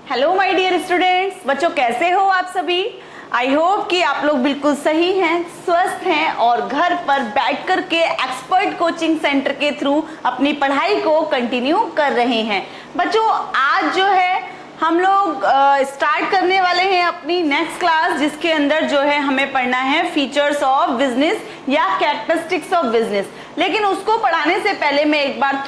Hello my dear students, बच्चों कैसे हो आप सभी। आई होप कि आप लोग बिल्कुल सही हैं, स्वस्थ हैं और घर पर बैठ कर के एक्सपर्ट कोचिंग सेंटर के थ्रू अपनी पढ़ाई को कंटिन्यू कर रहे हैं। बच्चों आज जो है हम लोग स्टार्ट करने वाले हैं अपनी नेक्स्ट क्लास, जिसके अंदर जो है हमें पढ़ना है फीचर्स ऑफ बिजनेस या कैरेक्टरिस्टिक्स ऑफ बिजनेस। लेकिन उसको पढ़ाने से पहले मैं एक बार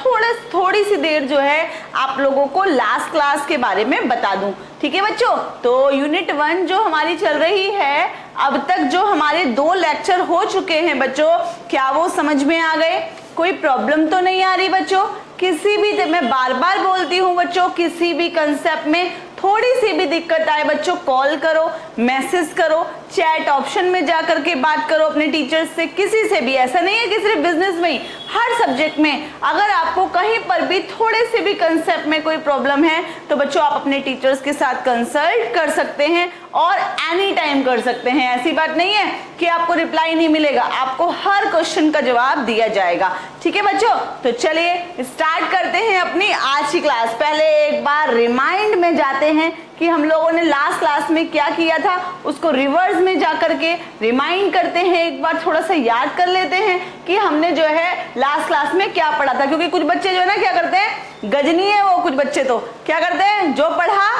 थोड़ी सी देर जो है आप लोगों को लास्ट क्लास के बारे में बता दूं। ठीक है बच्चों, तो यूनिट 1 जो हमारी चल रही है, अब तक जो हमारे 2 लेक्चर हो चुके हैं बच्चों, क्या वो समझ में आ गए? कोई प्रॉब्लम तो नहीं आ रही बच्चों? किसी भी, मैं बार बार बोलती हूँ बच्चों, किसी भी कंसेप्ट में थोड़ी सी भी दिक्कत आए बच्चों, कॉल करो, मैसेज करो, चैट ऑप्शन में जा करके बात करो अपने टीचर्स से, किसी से भी। ऐसा नहीं है कि सिर्फ बिजनेस में ही, हर सब्जेक्ट में अगर आपको कहीं पर भी थोड़े से भी कंसेप्ट में कोई प्रॉब्लम है तो बच्चों आप अपने टीचर्स के साथ कंसल्ट कर सकते हैं और एनी टाइम कर सकते हैं। ऐसी बात नहीं है कि आपको रिप्लाई नहीं मिलेगा, आपको हर क्वेश्चन का जवाब दिया जाएगा। ठीक है बच्चों, तो चलिए स्टार्ट करते हैं अपनी आज की क्लास। पहले एक बार रिमाइंड में जाते हैं कि हम लोगों ने लास्ट क्लास में क्या किया था, उसको रिवर्स में जाकर के रिमाइंड करते हैं, एक बार थोड़ा सा याद कर लेते हैं कि हमने जो है लास्ट क्लास में क्या पढ़ा था। क्योंकि कुछ बच्चे जो है ना क्या करते हैं, गजनी है वो, कुछ बच्चे तो क्या करते हैं, जो पढ़ा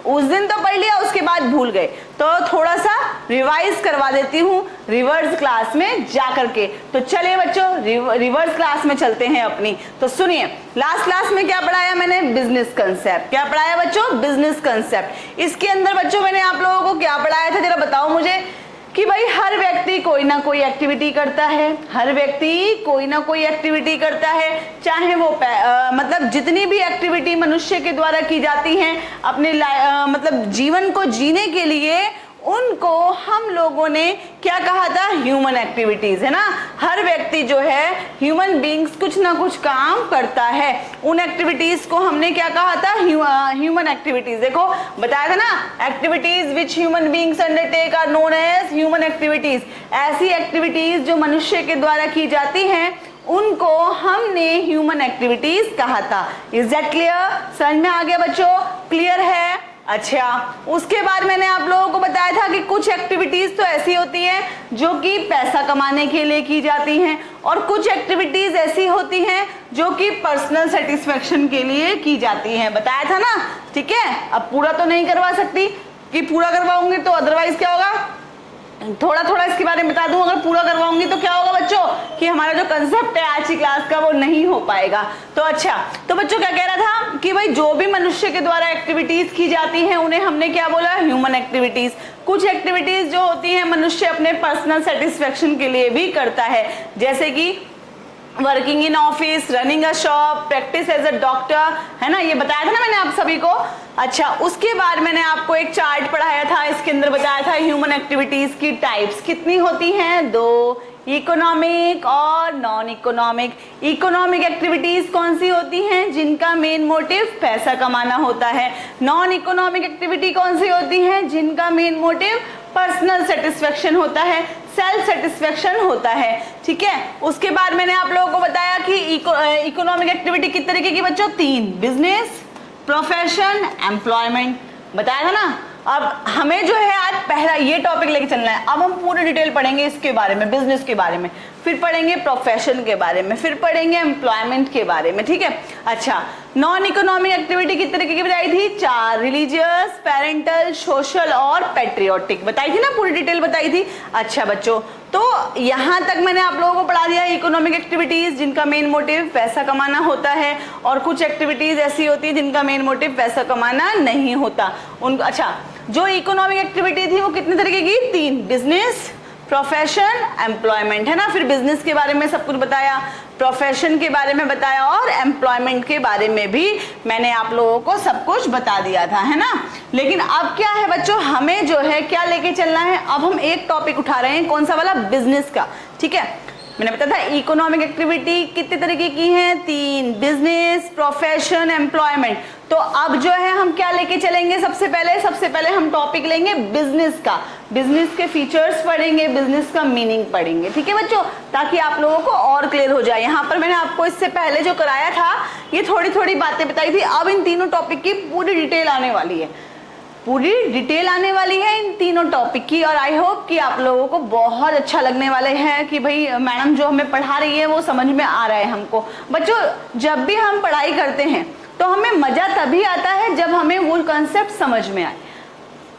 उस दिन तो पढ़ लिया, उसके बाद भूल गए। तो थोड़ा सा रिवाइज करवा देती हूँ रिवर्स क्लास में जाकर के। तो चलिए बच्चों रिवर्स क्लास में चलते हैं अपनी। तो सुनिए, लास्ट क्लास में क्या पढ़ाया मैंने, बिजनेस कंसेप्ट। क्या पढ़ाया बच्चों, बिजनेस कंसेप्ट। इसके अंदर बच्चों मैंने आप लोगों को क्या पढ़ाया था, जरा बताओ मुझे। कि भाई हर व्यक्ति कोई ना कोई एक्टिविटी करता है, हर व्यक्ति कोई ना कोई एक्टिविटी करता है, चाहे वो मतलब जितनी भी एक्टिविटी मनुष्य के द्वारा की जाती हैं अपने मतलब जीवन को जीने के लिए, उनको हम लोगों ने क्या कहा था, ह्यूमन एक्टिविटीज, है ना। हर व्यक्ति जो है ह्यूमन बींग्स कुछ ना कुछ काम करता है, उन एक्टिविटीज को हमने क्या कहा था, ह्यूमन एक्टिविटीज। देखो बताया था ना, activities which human beings undertake are known as human activities. ऐसी एक्टिविटीज जो मनुष्य के द्वारा की जाती हैं उनको हमने ह्यूमन एक्टिविटीज कहा था। Is that clear? समझ में आ गया बच्चों? क्लियर है? अच्छा, उसके बाद मैंने आप लोगों को बताया था कि कुछ एक्टिविटीज तो ऐसी होती हैं जो कि पैसा कमाने के लिए की जाती हैं, और कुछ एक्टिविटीज ऐसी होती हैं जो कि पर्सनल सेटिस्फेक्शन के लिए की जाती हैं। बताया था ना, ठीक है। अब पूरा तो नहीं करवा सकती, कि पूरा करवाऊंगी तो अदरवाइज क्या होगा, थोड़ा थोड़ा इसके बारे में बता दूं, अगर पूरा करवाऊंगी तो क्या होगा बच्चों, कि हमारा जो कंसेप्ट है आज की क्लास का वो नहीं हो पाएगा। तो अच्छा, तो बच्चों क्या कह रहा था कि भाई जो भी मनुष्य के द्वारा एक्टिविटीज की जाती हैं उन्हें हमने क्या बोला, ह्यूमन एक्टिविटीज। कुछ एक्टिविटीज जो होती हैं मनुष्य अपने पर्सनल सेटिस्फेक्शन के लिए भी करता है, जैसे कि working in office, running a shop, practice as a doctor, है ना। ये बताया था ना मैंने आप सभी को। अच्छा, उसके बाद मैंने आपको एक चार्ट पढ़ाया था, इसके अंदर बताया था ह्यूमन एक्टिविटीज की टाइप्स कितनी होती हैं, 2, इकोनॉमिक और नॉन इकोनॉमिक। इकोनॉमिक एक्टिविटीज कौन सी होती हैं, जिनका मेन मोटिव पैसा कमाना होता है। नॉन इकोनॉमिक एक्टिविटी कौन सी होती हैं, जिनका मेन मोटिव पर्सनल सेटिस्फेक्शन होता है, सेल्फ सेटिस्फेक्शन होता है। ठीक है, उसके बाद मैंने आप लोगों को बताया कि इकोनॉमिक एक्टिविटी किस तरीके की बच्चों, 3, बिजनेस, प्रोफेशन, एम्प्लॉयमेंट। बताया था ना। अब हमें जो है आज पहला ये टॉपिक लेके चलना है। अब हम पूरी डिटेल पढ़ेंगे इसके बारे में, बिजनेस के बारे में, फिर पढ़ेंगे प्रोफेशन के बारे में, फिर पढ़ेंगे एम्प्लॉयमेंट के बारे में। ठीक है। अच्छा, नॉन इकोनॉमिक एक्टिविटी किस तरीके की बताई थी, 4, रिलीजियस, पेरेंटल, सोशल और पेट्रियोटिक। बताई थी ना, पूरी डिटेल बताई थी। अच्छा बच्चों, तो यहां तक मैंने आप लोगों को पढ़ा दिया इकोनॉमिक एक्टिविटीज जिनका मेन मोटिव पैसा कमाना होता है, और कुछ एक्टिविटीज ऐसी होती है जिनका मेन मोटिव पैसा कमाना नहीं होता उनको। अच्छा, जो इकोनॉमिक एक्टिविटी थी वो कितने तरीके की, 3, बिजनेस, प्रोफेशन, एम्प्लॉयमेंट, है ना। फिर बिजनेस के बारे में सब कुछ बताया, प्रोफेशन के बारे में बताया, और एम्प्लॉयमेंट के बारे में भी मैंने आप लोगों को सब कुछ बता दिया था, है ना। लेकिन अब क्या है बच्चों, हमें जो है क्या लेके चलना है, अब हम एक टॉपिक उठा रहे हैं, कौन सा वाला, बिजनेस का। ठीक है, मैंने बताया था इकोनॉमिक एक्टिविटी कितने तरीके की हैं, 3, बिजनेस, प्रोफेशन, एम्प्लॉयमेंट। तो अब जो है हम क्या लेके चलेंगे, सबसे पहले हम टॉपिक लेंगे बिजनेस का, बिजनेस के फीचर्स पढ़ेंगे, बिजनेस का मीनिंग पढ़ेंगे। ठीक है बच्चों, ताकि आप लोगों को और क्लियर हो जाए। यहाँ पर मैंने आपको इससे पहले जो कराया था ये थोड़ी थोड़ी बातें बताई थी, अब इन तीनों टॉपिक की पूरी डिटेल आने वाली है। पूरी डिटेल आने वाली है इन तीनों टॉपिक की, और आई होप कि आप लोगों को बहुत अच्छा लगने वाले हैं कि भाई मैडम जो हमें पढ़ा रही है वो समझ में आ रहा है हमको। बच्चों, जब भी हम पढ़ाई करते हैं तो हमें मजा तभी आता है जब हमें वो कंसेप्ट समझ में आए।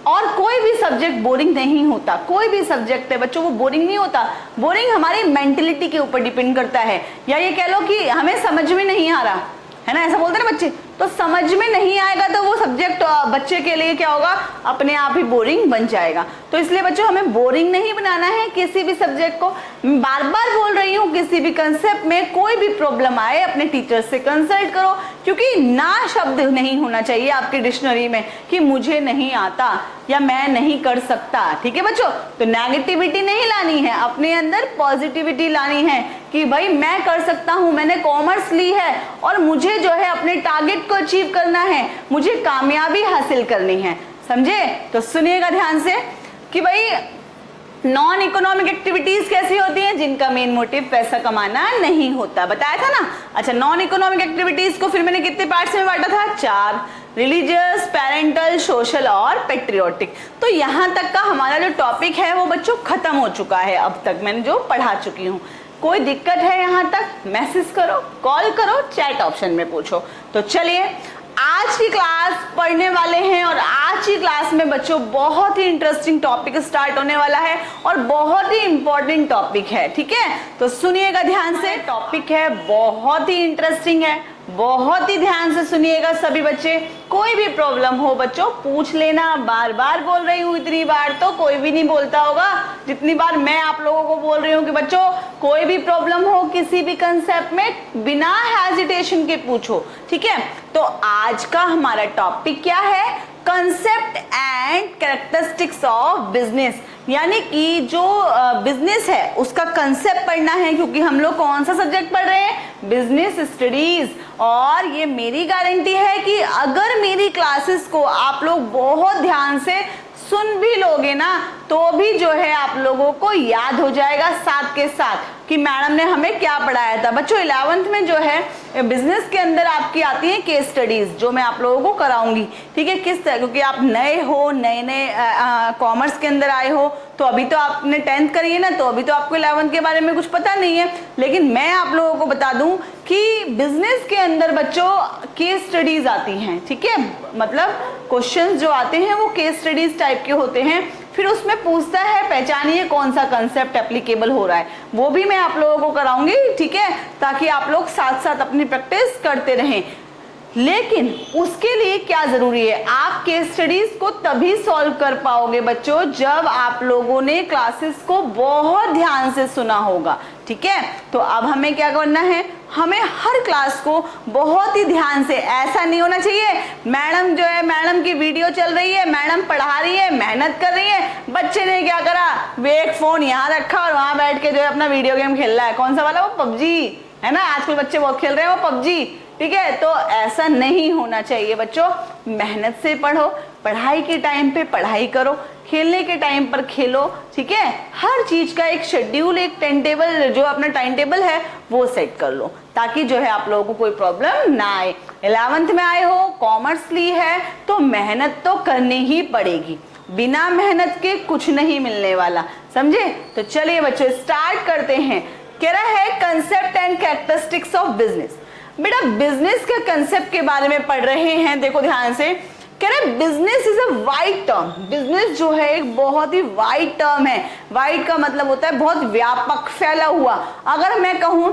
और कोई भी सब्जेक्ट बोरिंग नहीं होता, कोई भी सब्जेक्ट है बच्चों वो बोरिंग नहीं होता। बोरिंग हमारी मेंटेलिटी के ऊपर डिपेंड करता है, या ये कह लो कि हमें समझ में नहीं आ रहा है ना, ऐसा बोलते हैं ना बच्चे। तो समझ में नहीं आएगा तो वो सब्जेक्ट बच्चे के लिए क्या होगा, अपने आप ही बोरिंग बन जाएगा। तो इसलिए बच्चों हमें बोरिंग नहीं बनाना है किसी भी सब्जेक्ट को। मैं बार बार बोल रही हूँ, किसी भी कंसेप्ट में कोई भी प्रॉब्लम आए अपने टीचर से कंसल्ट करो, क्योंकि ना शब्द नहीं होना चाहिए आपके डिक्शनरी में कि मुझे नहीं आता या मैं नहीं कर सकता। ठीक है बच्चों, तो नेगेटिविटी नहीं लानी है, अपने अंदर पॉजिटिविटी लानी है कि भाई मैं कर सकता हूं, मैंने कॉमर्स ली है और मुझे जो है अपने टारगेट को अचीव करना है, मुझे कामयाबी हासिल करनी है। समझे? तो सुनिएगा ध्यान से कि भाई नॉन इकोनॉमिक एक्टिविटीज कैसी होती हैं, जिनका मेन मोटिव पैसा कमाना नहीं होता, बताया था ना। अच्छा, नॉन इकोनॉमिक एक्टिविटीज को फिर मैंने कितने पार्ट्स में बांटा था, 4, रिलीजियस, पेरेंटल, सोशल और पेट्रियोटिक। तो यहां तक का हमारा जो टॉपिक है वो बच्चों खत्म हो चुका है, अब तक मैंने जो पढ़ा चुकी हूँ। कोई दिक्कत है यहाँ तक, मैसेज करो, कॉल करो, चैट ऑप्शन में पूछो। तो चलिए आज की क्लास पढ़ने वाले हैं, और आज की क्लास में बच्चों बहुत ही इंटरेस्टिंग टॉपिक स्टार्ट होने वाला है और बहुत ही इंपॉर्टेंट टॉपिक है। ठीक है, तो सुनिएगा ध्यान से, टॉपिक है बहुत ही इंटरेस्टिंग है, बहुत ही ध्यान से सुनिएगा सभी बच्चे। कोई भी प्रॉब्लम हो बच्चों पूछ लेना, बार बार बोल रही हूँ, इतनी बार तो कोई भी नहीं बोलता होगा जितनी बार मैं आप लोगों को बोल रही हूँ कि बच्चों कोई भी प्रॉब्लम हो किसी भी कंसेप्ट में बिना हेजिटेशन के पूछो। ठीक है, तो आज का हमारा टॉपिक क्या है, concept and characteristics of business, यानी कि जो बिजनेस है उसका कंसेप्ट पढ़ना है, क्योंकि हम लोग कौन सा सब्जेक्ट पढ़ रहे हैं, बिजनेस स्टडीज। और ये मेरी गारंटी है कि अगर मेरी क्लासेस को आप लोग बहुत ध्यान से सुन भी लोगे ना तो भी जो है आप लोगों को याद हो जाएगा साथ के साथ कि मैडम ने हमें क्या पढ़ाया था। बच्चों 11th में जो है बिजनेस के अंदर आपकी आती है केस स्टडीज, जो मैं आप लोगों को कराऊंगी। ठीक है, किस तरह, क्योंकि आप नए हो, नए नए कॉमर्स के अंदर आए हो, तो अभी तो आपने 10th करी है ना, तो अभी तो आपको 11th के बारे में कुछ पता नहीं है। लेकिन मैं आप लोगों को बता दूं कि बिजनेस के अंदर बच्चों केस स्टडीज आती हैं। ठीक है, मतलब क्वेश्चंस जो आते हैं वो केस स्टडीज टाइप के होते हैं। फिर उसमें पूछता है पहचानिए कौन सा कंसेप्ट एप्लीकेबल हो रहा है, वो भी मैं आप लोगों को कराऊंगी। ठीक है, ताकि आप लोग साथ साथ अपनी प्रैक्टिस करते रहें। लेकिन उसके लिए क्या जरूरी है, आप केस स्टडीज को तभी सॉल्व कर पाओगे बच्चों जब आप लोगों ने क्लासेस को बहुत ध्यान से सुना होगा। ठीक है, तो अब हमें क्या करना है, हमें हर क्लास को बहुत ही ध्यान से, ऐसा नहीं होना चाहिए मैडम जो है, मैडम की वीडियो चल रही है, मैडम पढ़ा रही है, मेहनत कर रही है, बच्चे ने क्या करा, वे एक फोन यहाँ रखा और वहां बैठ के जो है अपना वीडियो गेम खेल रहा है। कौन सा वाला, वो पबजी है ना, आजकल बच्चे बहुत खेल रहे हैं वो पबजी। ठीक है, तो ऐसा नहीं होना चाहिए बच्चों, मेहनत से पढ़ो, पढ़ाई के टाइम पे पढ़ाई करो, खेलने के टाइम पर खेलो। ठीक है, हर चीज का एक शेड्यूल, एक टाइम टेबल, जो अपना टाइम टेबल है वो सेट कर लो, ताकि जो है आप लोगों को कोई प्रॉब्लम ना आए। 11th में आए हो, कॉमर्स ली है, तो मेहनत तो करनी ही पड़ेगी, बिना मेहनत के कुछ नहीं मिलने वाला। समझे? तो चलिए बच्चों स्टार्ट करते हैं। कह रहा है concept and characteristics of business. बेटा बिजनेस के कंसेप्ट के बारे में पढ़ रहे हैं, देखो ध्यान से। कह रहे business is a wide term, business जो है एक बहुत ही वाइड टर्म है। वाइड का मतलब होता है बहुत व्यापक, फैला हुआ। अगर मैं कहूं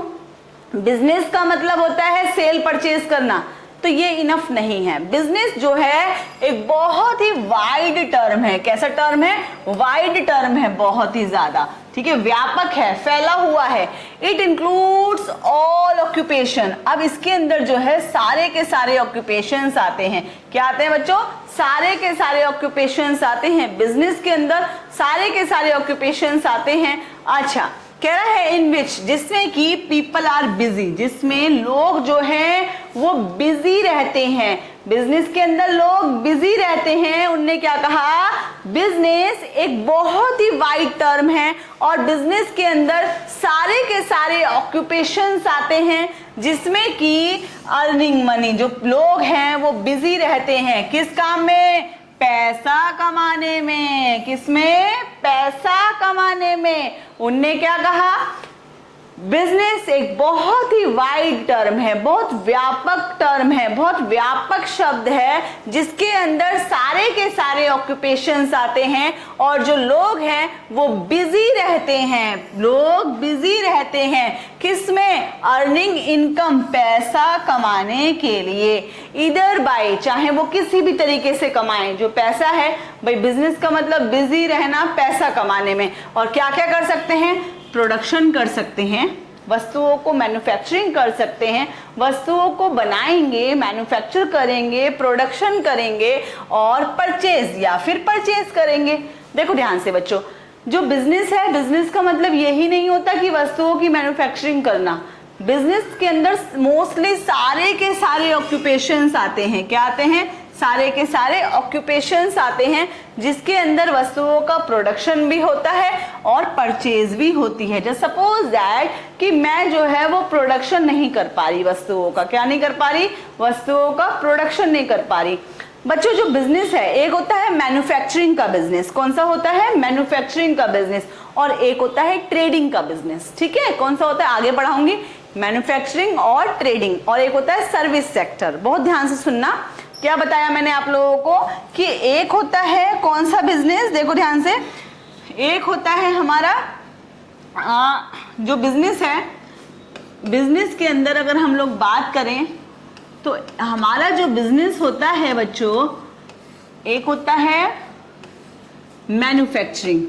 बिजनेस का मतलब होता है सेल परचेज करना, तो ये इनफ नहीं है। बिजनेस जो है एक बहुत ही वाइड टर्म है। कैसा टर्म है? वाइड टर्म है, बहुत ही ज्यादा। ठीक है, व्यापक है, फैला हुआ है। It includes all occupation. अब इसके अंदर जो है सारे के सारे ऑक्यूपेशंस आते हैं। क्या आते हैं बच्चों? सारे के सारे ऑक्यूपेशंस आते हैं। बिजनेस के अंदर सारे के सारे ऑक्यूपेशंस आते हैं। अच्छा, कह रहा है इन विच, जिसमें कि पीपल आर बिजी, जिसमें लोग जो हैं वो बिजी रहते हैं। बिजनेस के अंदर लोग बिजी रहते हैं। उनने क्या कहा, बिजनेस एक बहुत ही वाइड टर्म है और बिजनेस के अंदर सारे के सारे ऑक्यूपेशंस आते हैं, जिसमें कि अर्निंग मनी, जो लोग हैं वो बिजी रहते हैं किस काम में? पैसा कमाने में। किसमें? पैसा कमाने में। उनने क्या कहा? बिजनेस एक बहुत ही वाइड टर्म है, बहुत व्यापक टर्म है, बहुत व्यापक शब्द है, जिसके अंदर सारे के सारे ऑक्यूपेशंस आते हैं और जो लोग हैं वो बिजी रहते हैं। लोग बिजी रहते हैं किसमें? अर्निंग इनकम, पैसा कमाने के लिए। इधर बाय, चाहे वो किसी भी तरीके से कमाएं, जो पैसा है भाई, बिजनेस का मतलब बिजी रहना पैसा कमाने में। और क्या क्या कर सकते हैं? प्रोडक्शन कर सकते हैं, वस्तुओं को मैन्युफैक्चरिंग कर सकते हैं, वस्तुओं को बनाएंगे, मैन्युफैक्चर करेंगे, प्रोडक्शन करेंगे और परचेज या फिर परचेज करेंगे। देखो ध्यान से बच्चों, जो बिजनेस है, बिजनेस का मतलब यही नहीं होता कि वस्तुओं की मैन्युफैक्चरिंग करना। बिजनेस के अंदर मोस्टली सारे के सारे ऑक्यूपेशंस आते हैं। क्या आते हैं? सारे के सारे ऑक्यूपेशंस आते हैं, जिसके अंदर वस्तुओं का प्रोडक्शन भी होता है और परचेज भी होती है। जैसे सपोज दैट कि मैं जो है वो प्रोडक्शन नहीं कर पा रही वस्तुओं का। क्या नहीं कर पा रही? वस्तुओं का प्रोडक्शन नहीं कर पा रही। बच्चों जो बिजनेस है, एक होता है मैन्युफैक्चरिंग का बिजनेस। कौन सा होता है? मैन्युफैक्चरिंग का बिजनेस। और एक होता है ट्रेडिंग का बिजनेस। ठीक है, कौन सा होता है? आगे बढ़ाऊंगी। मैन्युफैक्चरिंग और ट्रेडिंग। और एक होता है सर्विस सेक्टर। बहुत ध्यान से सुनना, क्या बताया मैंने आप लोगों को कि एक होता है कौन सा बिजनेस? देखो ध्यान से, एक होता है हमारा जो बिजनेस है, बिजनेस के अंदर अगर हम लोग बात करें तो हमारा जो बिजनेस होता है बच्चों, एक होता है मैन्युफैक्चरिंग।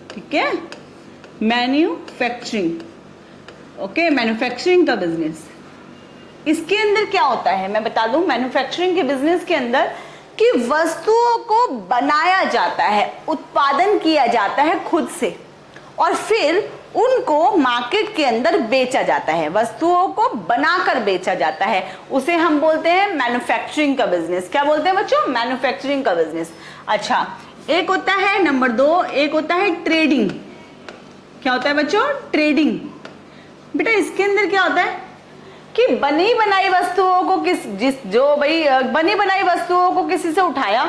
ठीक है, मैन्युफैक्चरिंग। ओके, मैन्युफैक्चरिंग का बिजनेस। इसके अंदर क्या होता है मैं बता दूं, मैन्युफैक्चरिंग के बिजनेस के अंदर कि वस्तुओं को बनाया जाता है, उत्पादन किया जाता है खुद से और फिर उनको मार्केट के अंदर बेचा जाता है। वस्तुओं को बनाकर बेचा जाता है, उसे हम बोलते हैं मैन्युफैक्चरिंग का बिजनेस। क्या बोलते हैं बच्चों? मैन्युफैक्चरिंग का बिजनेस। अच्छा, एक होता है नंबर 2, एक होता है ट्रेडिंग। क्या होता है बच्चों? ट्रेडिंग। बेटा इसके अंदर क्या होता है कि बनी बनाई वस्तुओं को बनी बनाई वस्तुओं को किसी से उठाया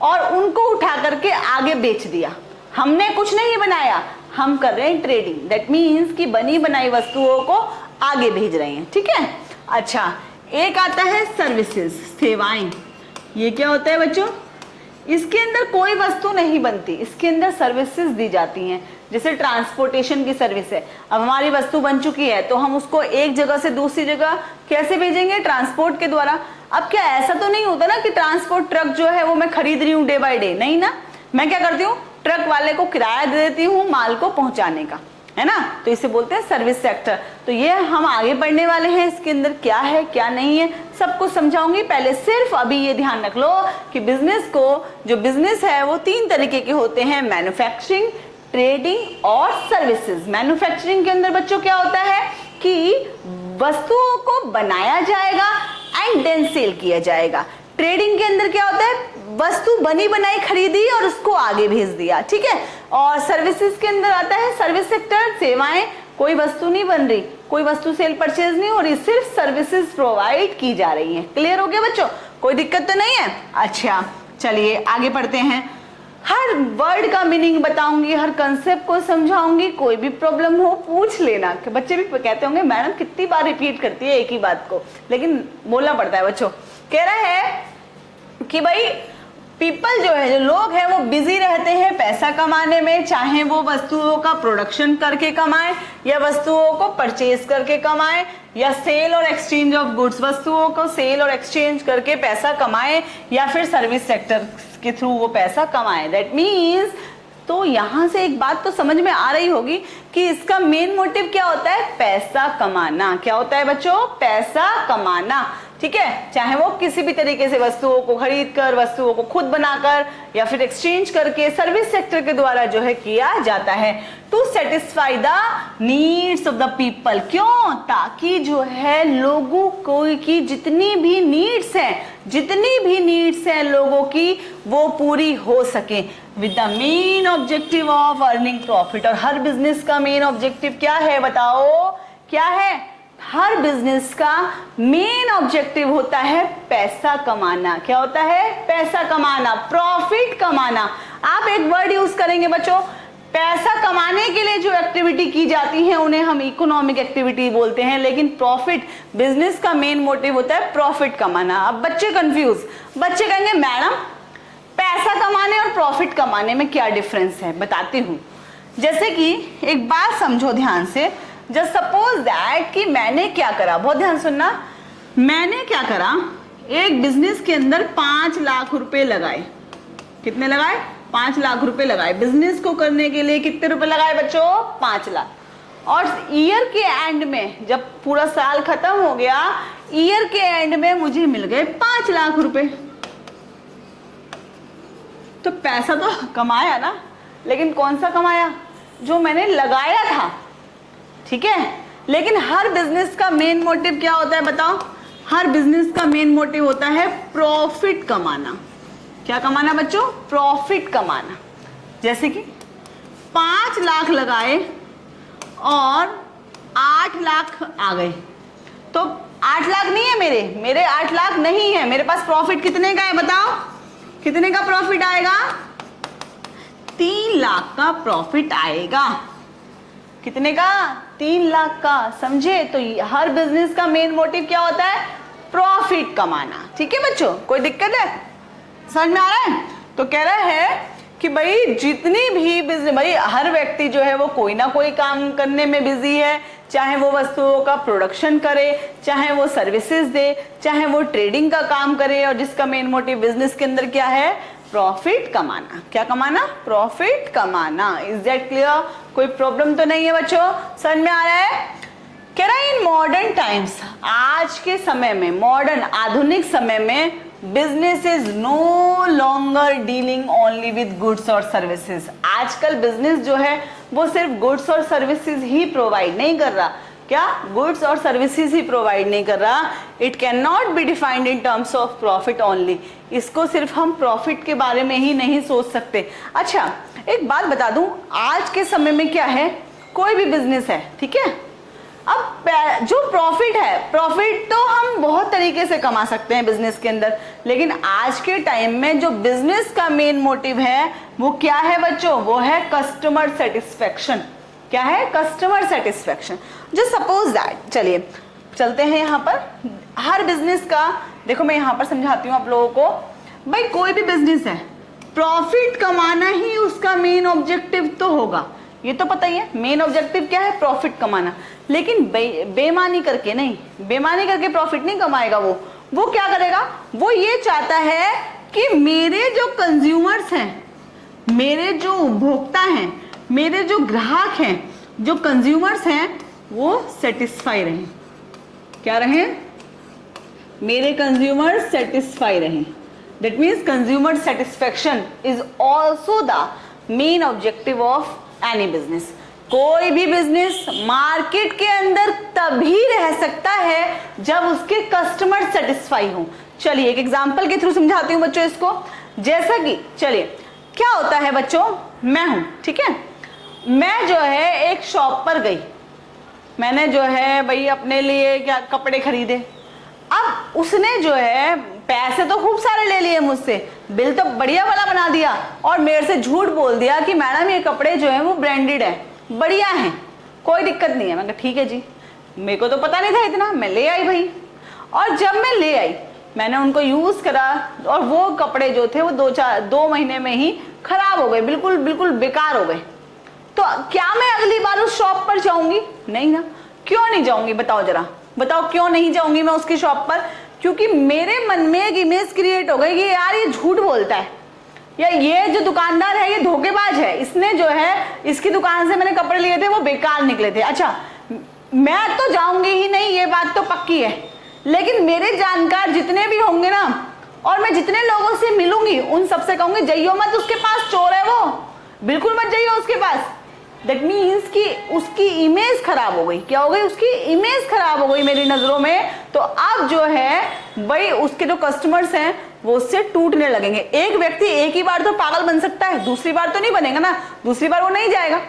और उनको उठा करके आगे बेच दिया। हमने कुछ नहीं बनाया, हम कर रहे हैं ट्रेडिंग। दैट मीन्स कि बनी बनाई वस्तुओं को आगे भेज रहे हैं। ठीक है। अच्छा, एक आता है सर्विसेज, सेवाएं। ये क्या होता है बच्चों? इसके अंदर कोई वस्तु नहीं बनती, इसके अंदर सर्विसेज दी जाती हैं। जैसे ट्रांसपोर्टेशन की सर्विस है, अब हमारी वस्तु बन चुकी है तो हम उसको एक जगह से दूसरी जगह कैसे भेजेंगे? ट्रांसपोर्ट के द्वारा। अब क्या ऐसा तो नहीं होता ना कि ट्रांसपोर्ट ट्रक जो है वो मैं खरीद रही हूँ डे बाय डे, नहीं ना। मैं क्या करती हूँ? ट्रक वाले को किराया दे देती हूँ माल को पहुंचाने का, है ना। तो इसे बोलते हैं सर्विस सेक्टर। तो ये हम आगे बढ़ने वाले हैं, इसके अंदर क्या है क्या नहीं है सब कुछ समझाऊंगी। पहले सिर्फ अभी ये ध्यान रख लो कि बिजनेस को, जो बिजनेस है वो 3 तरीके के होते हैं, मैन्युफैक्चरिंग, ट्रेडिंग और सर्विसेज। मैन्युफैक्चरिंग के अंदर बच्चों क्या होता है कि वस्तुओं को बनाया जाएगा एंड देन सेल किया जाएगा। ट्रेडिंग के अंदर क्या होता है? वस्तु बनी बनाई खरीदी और उसको आगे भेज दिया। ठीक है। और सर्विसेज के अंदर आता है सर्विस सेक्टर, सेवाएं। कोई वस्तु नहीं बन रही, कोई वस्तु सेल परचेज नहीं हो रही, सिर्फ सर्विसेज प्रोवाइड की जा रही है। क्लियर हो गया बच्चों? कोई दिक्कत तो नहीं है? अच्छा चलिए आगे पढ़ते हैं। हर वर्ड का मीनिंग बताऊंगी, हर कंसेप्ट को समझाऊंगी। कोई भी प्रॉब्लम हो पूछ लेना। कि बच्चे भी कहते होंगे मैडम कितनी बार रिपीट करती है एक ही बात को, लेकिन बोलना पड़ता है बच्चों। कह रहा है कि भाई पीपल जो है, जो लोग हैं वो बिजी रहते हैं पैसा कमाने में, चाहे वो वस्तुओं का प्रोडक्शन करके कमाए या वस्तुओं को परचेज करके कमाए या सेल और एक्सचेंज ऑफ गुड्स, वस्तुओं को सेल और एक्सचेंज करके पैसा कमाए या फिर सर्विस सेक्टर के थ्रू वो पैसा कमाए। दैट मीन्स, तो यहां से एक बात तो समझ में आ रही होगी कि इसका मेन मोटिव क्या होता है? पैसा कमाना। क्या होता है बच्चों? पैसा कमाना। ठीक है। चाहे वो किसी भी तरीके से वस्तुओं को खरीद कर, वस्तुओं को खुद बनाकर या फिर एक्सचेंज करके सर्विस सेक्टर के द्वारा जो है किया जाता है। To satisfy the needs of the people. क्यों? ताकि जो है लोगों को की जितनी भी नीड्स हैं लोगों की, वो पूरी हो सके with the main objective of earning profit. और हर बिजनेस का मेन ऑब्जेक्टिव क्या है बताओ? क्या है? हर बिजनेस का मेन ऑब्जेक्टिव होता है पैसा कमाना। क्या होता है? पैसा कमाना, प्रॉफिट कमाना। आप एक वर्ड यूज करेंगे बच्चों, पैसा कमाने के लिए जो एक्टिविटी की जाती है उन्हें हम इकोनॉमिक एक्टिविटी बोलते हैं, लेकिन प्रॉफिट, बिजनेस का मेन मोटिव होता है प्रॉफिट कमाना। अब बच्चे कंफ्यूज, बच्चे कहेंगे मैडम पैसा कमाने और प्रॉफिट कमाने में क्या डिफरेंस है? बताती हूँ। जैसे कि एक बात समझो ध्यान से, जस्ट सपोज दैट कि मैंने क्या करा, बहुत ध्यान सुनना, मैंने क्या करा, एक बिजनेस के अंदर 5 लाख रुपए लगाए। कितने लगाए? 5 लाख रुपए लगाए। बिजनेस को करने के लिए कितने रुपए लगाए बच्चों? 5 लाख। और ईयर के एंड में, जब पूरा साल खत्म हो गया, ईयर के एंड में मुझे मिल गए 5 लाख रुपए। तो पैसा तो कमाया ना, लेकिन कौन सा कमाया? जो मैंने लगाया था। ठीक है, लेकिन हर बिजनेस का मेन मोटिव क्या होता है बताओ? हर बिजनेस का मेन मोटिव होता है प्रॉफिट कमाना। क्या कमाना बच्चों? प्रॉफिट कमाना। जैसे कि 5 लाख लगाए और 8 लाख आ गए, तो 8 लाख नहीं है मेरे 8 लाख नहीं है, मेरे पास प्रॉफिट कितने का है बताओ? कितने का प्रॉफिट आएगा? 3 लाख का प्रॉफिट आएगा। कितने का? 3 लाख का। समझे? तो हर बिजनेस का मेन मोटिव क्या होता है? प्रॉफिट कमाना। ठीक है बच्चों, कोई दिक्कत है? समझ में आ रहा है? तो कह रहा है कि भाई जितनी भी बिजनेस, भाई हर व्यक्ति जो है वो कोई ना कोई काम करने में बिजी है, चाहे वो वस्तुओं का प्रोडक्शन करे, चाहे वो सर्विसेज दे, चाहे वो ट्रेडिंग का काम करे, और जिसका मेन मोटिव बिजनेस के अंदर क्या है? प्रॉफिट कमाना। क्या कमाना? प्रॉफिट कमाना। Is that clear? कोई प्रॉब्लम तो नहीं है बच्चों? समझ में आ रहा है? कह रहा है इन मॉडर्न टाइम्स, आज के समय में, मॉडर्न आधुनिक समय में, business is no longer dealing only with goods और सर्विसेज। आजकल बिजनेस जो है वो सिर्फ गुड्स और सर्विसेज ही प्रोवाइड नहीं कर रहा। क्या? गुड्स और सर्विसेज ही प्रोवाइड नहीं कर रहा। It can not be defined in terms of profit only. इसको सिर्फ हम प्रॉफिट के बारे में ही नहीं सोच सकते। अच्छा, एक बात बता दूं, आज के समय में क्या है, कोई भी बिजनेस है, ठीक है, अब जो प्रॉफिट है, प्रॉफिट तो हम बहुत तरीके से कमा सकते हैं बिजनेस के अंदर, लेकिन आज के टाइम में जो बिजनेस का मेन मोटिव है वो क्या है बच्चों? वो है कस्टमर सेटिस्फेक्शन। क्या है? Customer satisfaction. जो सपोज दैट, चलिए चलते हैं यहाँ पर, हर बिजनेस का देखो, मैं यहाँ पर समझाती हूँ आप लोगों को। भाई कोई भी बिजनेस है, प्रॉफिट कमाना ही उसका मेन ऑब्जेक्टिव तो होगा, ये तो पता ही है। मेन ऑब्जेक्टिव क्या है? प्रॉफिट कमाना। लेकिन बेईमानी करके नहीं, बेईमानी करके प्रॉफिट नहीं कमाएगा वो क्या करेगा? वो ये चाहता है कि मेरे जो कंज्यूमर्स हैं, मेरे जो उपभोक्ता हैं, मेरे जो ग्राहक हैं, जो कंज्यूमर्स हैं, वो सेटिस्फाई रहें। क्या रहें? मेरे कंज्यूमर्स सेटिस्फाई रहें। That means consumer satisfaction is also the main objective of any business. कोई भी बिजनेस मार्केट के अंदर तभी रह सकता है जब उसके कस्टमर सेटिस्फाई हो। चलिए एक एग्जांपल के थ्रू समझाती हूँ बच्चों इसको। जैसा कि चलिए क्या होता है बच्चों, मैं हूं, ठीक है, मैं जो है एक शॉप पर गई, मैंने जो है भाई अपने लिए क्या कपड़े खरीदे। अब उसने जो है पैसे तो खूब सारे ले लिए मुझसे, बिल तो बढ़िया वाला बना दिया, और मेरे से झूठ बोल दिया कि मैडम ये कपड़े जो है वो ब्रांडेड है, बढ़िया हैं, कोई दिक्कत नहीं है। मैंने कहा ठीक है जी, मेरे को तो पता नहीं था इतना, मैं ले आई भाई। और जब मैं ले आई, मैंने उनको यूज करा, और वो कपड़े जो थे वो 2 महीने में ही खराब हो गए, बिल्कुल बिल्कुल बेकार हो गए। तो क्या मैं अगली बार उस शॉप पर जाऊंगी? नहीं ना। क्यों नहीं जाऊंगी बताओ जरा, बताओ क्यों नहीं जाऊंगी मैं उसकी शॉप पर? क्योंकि मेरे मन में एक इमेज क्रिएट हो गई कि यार ये झूठ बोलता है, या ये जो दुकानदार है ये धोखेबाज है, इसने जो है इसकी दुकान से मैंने कपड़े लिए थे वो बेकार निकले थे। अच्छा, मैं तो जाऊंगी ही नहीं, ये बात तो पक्की है, लेकिन मेरे जानकार जितने भी होंगे ना, और मैं जितने लोगों से मिलूंगी उन सबसे कहूंगी जाइयो मत उसके पास, चोर है वो, बिल्कुल मत जाइयो उसके पास। दैट मीन्स कि उसकी इमेज खराब हो गई। क्या हो गई? उसकी इमेज खराब हो गई मेरी नजरों में। तो अब जो है भाई उसके जो कस्टमर्स हैं वो उससे टूटने लगेंगे। एक व्यक्ति एक ही बार तो पागल बन सकता है, दूसरी बार तो नहीं बनेगा ना, दूसरी बार वो नहीं जाएगा।